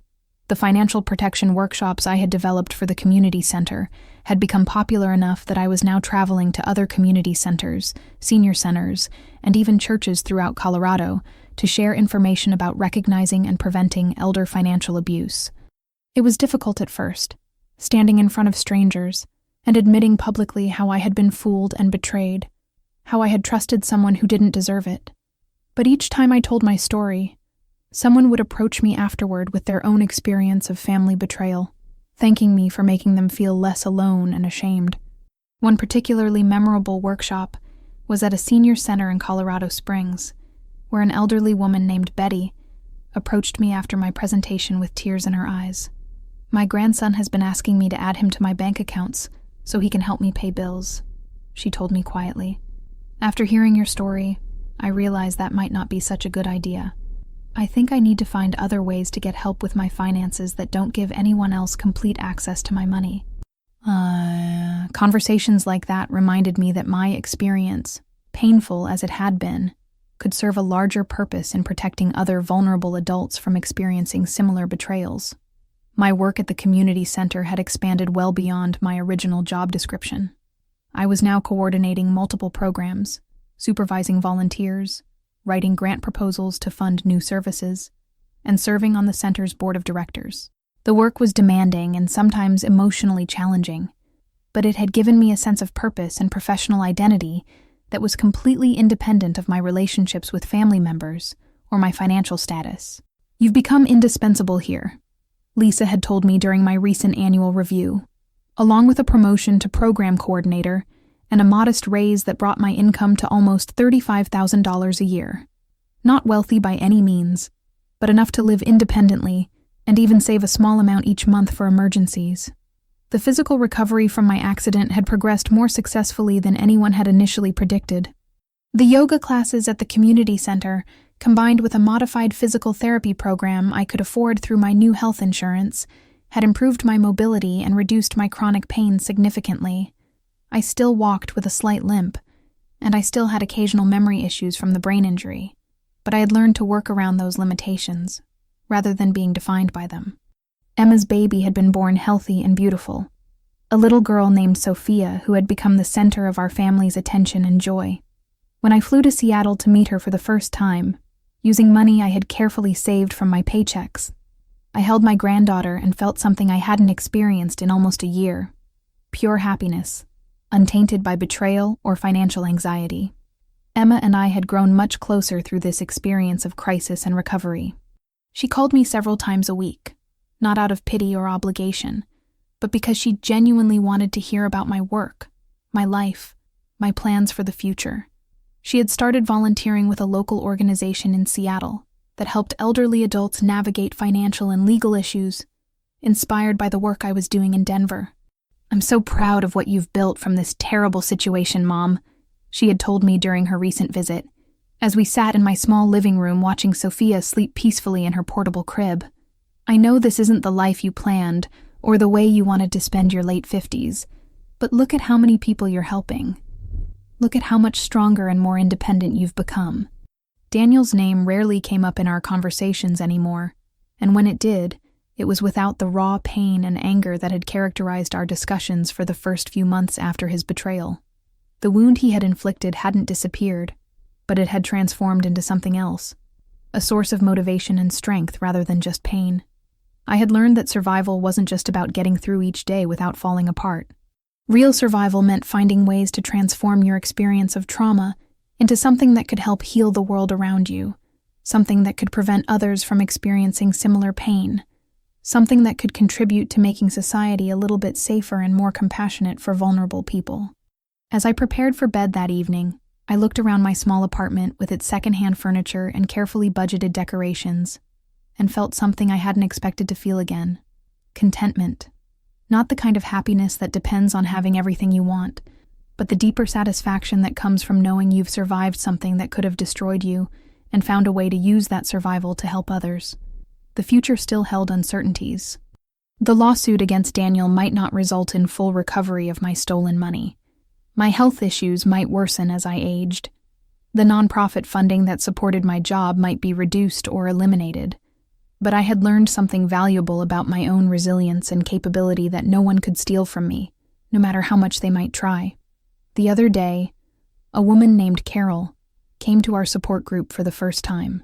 The financial protection workshops I had developed for the community center had become popular enough that I was now traveling to other community centers, senior centers, and even churches throughout Colorado to share information about recognizing and preventing elder financial abuse. It was difficult at first, standing in front of strangers and admitting publicly how I had been fooled and betrayed, how I had trusted someone who didn't deserve it. But each time I told my story, someone would approach me afterward with their own experience of family betrayal, thanking me for making them feel less alone and ashamed. One particularly memorable workshop was at a senior center in Colorado Springs, where an elderly woman named Betty approached me after my presentation with tears in her eyes. "My grandson has been asking me to add him to my bank accounts so he can help me pay bills," she told me quietly. "After hearing your story, I realized that might not be such a good idea. I think I need to find other ways to get help with my finances that don't give anyone else complete access to my money. Conversations like that reminded me that my experience, painful as it had been, could serve a larger purpose in protecting other vulnerable adults from experiencing similar betrayals. My work at the community center had expanded well beyond my original job description. I was now coordinating multiple programs, supervising volunteers, writing grant proposals to fund new services, and serving on the center's board of directors. The work was demanding and sometimes emotionally challenging, but it had given me a sense of purpose and professional identity that was completely independent of my relationships with family members or my financial status. "You've become indispensable here," Lisa had told me during my recent annual review, along with a promotion to program coordinator and a modest raise that brought my income to almost $35,000 a year. Not wealthy by any means, but enough to live independently and even save a small amount each month for emergencies. The physical recovery from my accident had progressed more successfully than anyone had initially predicted. The yoga classes at the community center, combined with a modified physical therapy program I could afford through my new health insurance, had improved my mobility and reduced my chronic pain significantly. I still walked with a slight limp, and I still had occasional memory issues from the brain injury, but I had learned to work around those limitations, rather than being defined by them. Emma's baby had been born healthy and beautiful, a little girl named Sophia who had become the center of our family's attention and joy. When I flew to Seattle to meet her for the first time, using money I had carefully saved from my paychecks, I held my granddaughter and felt something I hadn't experienced in almost a year: pure happiness, untainted by betrayal or financial anxiety. Emma and I had grown much closer through this experience of crisis and recovery. She called me several times a week, not out of pity or obligation, but because she genuinely wanted to hear about my work, my life, my plans for the future. She had started volunteering with a local organization in Seattle that helped elderly adults navigate financial and legal issues, inspired by the work I was doing in Denver. "I'm so proud of what you've built from this terrible situation, Mom," she had told me during her recent visit, as we sat in my small living room watching Sophia sleep peacefully in her portable crib. "I know this isn't the life you planned or the way you wanted to spend your late 50s, but look at how many people you're helping. Look at how much stronger and more independent you've become." Daniel's name rarely came up in our conversations anymore, and when it did, it was without the raw pain and anger that had characterized our discussions for the first few months after his betrayal. The wound he had inflicted hadn't disappeared, but it had transformed into something else, a source of motivation and strength rather than just pain. I had learned that survival wasn't just about getting through each day without falling apart. Real survival meant finding ways to transform your experience of trauma into something that could help heal the world around you, something that could prevent others from experiencing similar pain, something that could contribute to making society a little bit safer and more compassionate for vulnerable people. As I prepared for bed that evening, I looked around my small apartment with its secondhand furniture and carefully budgeted decorations, and felt something I hadn't expected to feel again: contentment. Not the kind of happiness that depends on having everything you want, but the deeper satisfaction that comes from knowing you've survived something that could have destroyed you and found a way to use that survival to help others. The future still held uncertainties. The lawsuit against Daniel might not result in full recovery of my stolen money. My health issues might worsen as I aged. The nonprofit funding that supported my job might be reduced or eliminated. But I had learned something valuable about my own resilience and capability that no one could steal from me, no matter how much they might try. The other day, a woman named Carol came to our support group for the first time.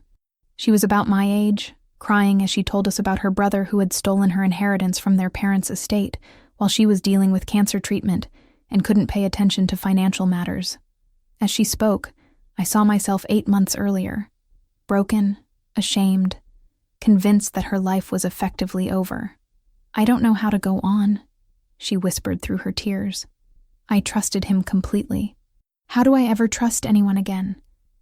She was about my age, crying as she told us about her brother who had stolen her inheritance from their parents' estate while she was dealing with cancer treatment and couldn't pay attention to financial matters. As she spoke, I saw myself 8 months earlier, broken, ashamed, convinced that her life was effectively over. "I don't know how to go on," she whispered through her tears. "I trusted him completely. How do I ever trust anyone again?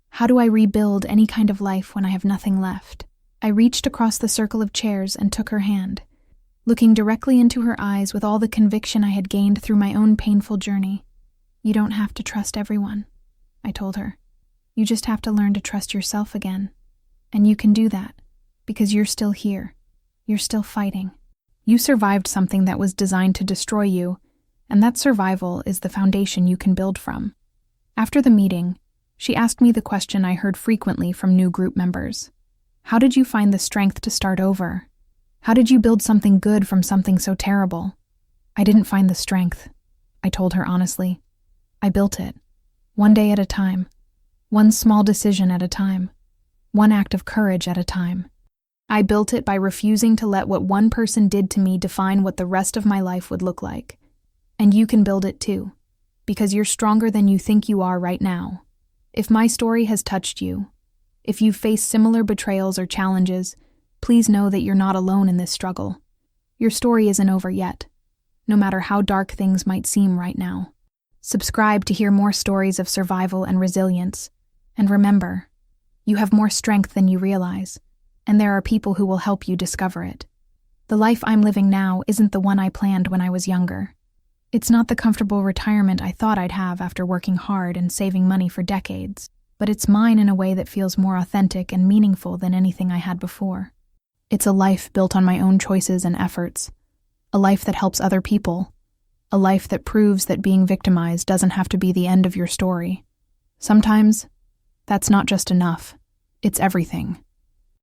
How do I rebuild any kind of life when I have nothing left?" I reached across the circle of chairs and took her hand, looking directly into her eyes with all the conviction I had gained through my own painful journey. "You don't have to trust everyone," I told her. "You just have to learn to trust yourself again." And you can do that because you're still here. You're still fighting. You survived something that was designed to destroy you, and that survival is the foundation you can build from. After the meeting, she asked me the question I heard frequently from new group members. How did you find the strength to start over? How did you build something good from something so terrible? I didn't find the strength, I told her honestly. I built it, one day at a time, one small decision at a time, one act of courage at a time. I built it by refusing to let what one person did to me define what the rest of my life would look like. And you can build it too, because you're stronger than you think you are right now. If my story has touched you, if you've faced similar betrayals or challenges, please know that you're not alone in this struggle. Your story isn't over yet, no matter how dark things might seem right now. Subscribe to hear more stories of survival and resilience. And remember, you have more strength than you realize, and there are people who will help you discover it. The life I'm living now isn't the one I planned when I was younger. It's not the comfortable retirement I thought I'd have after working hard and saving money for decades, but it's mine in a way that feels more authentic and meaningful than anything I had before. It's a life built on my own choices and efforts, a life that helps other people, a life that proves that being victimized doesn't have to be the end of your story. Sometimes, that's not just enough, it's everything.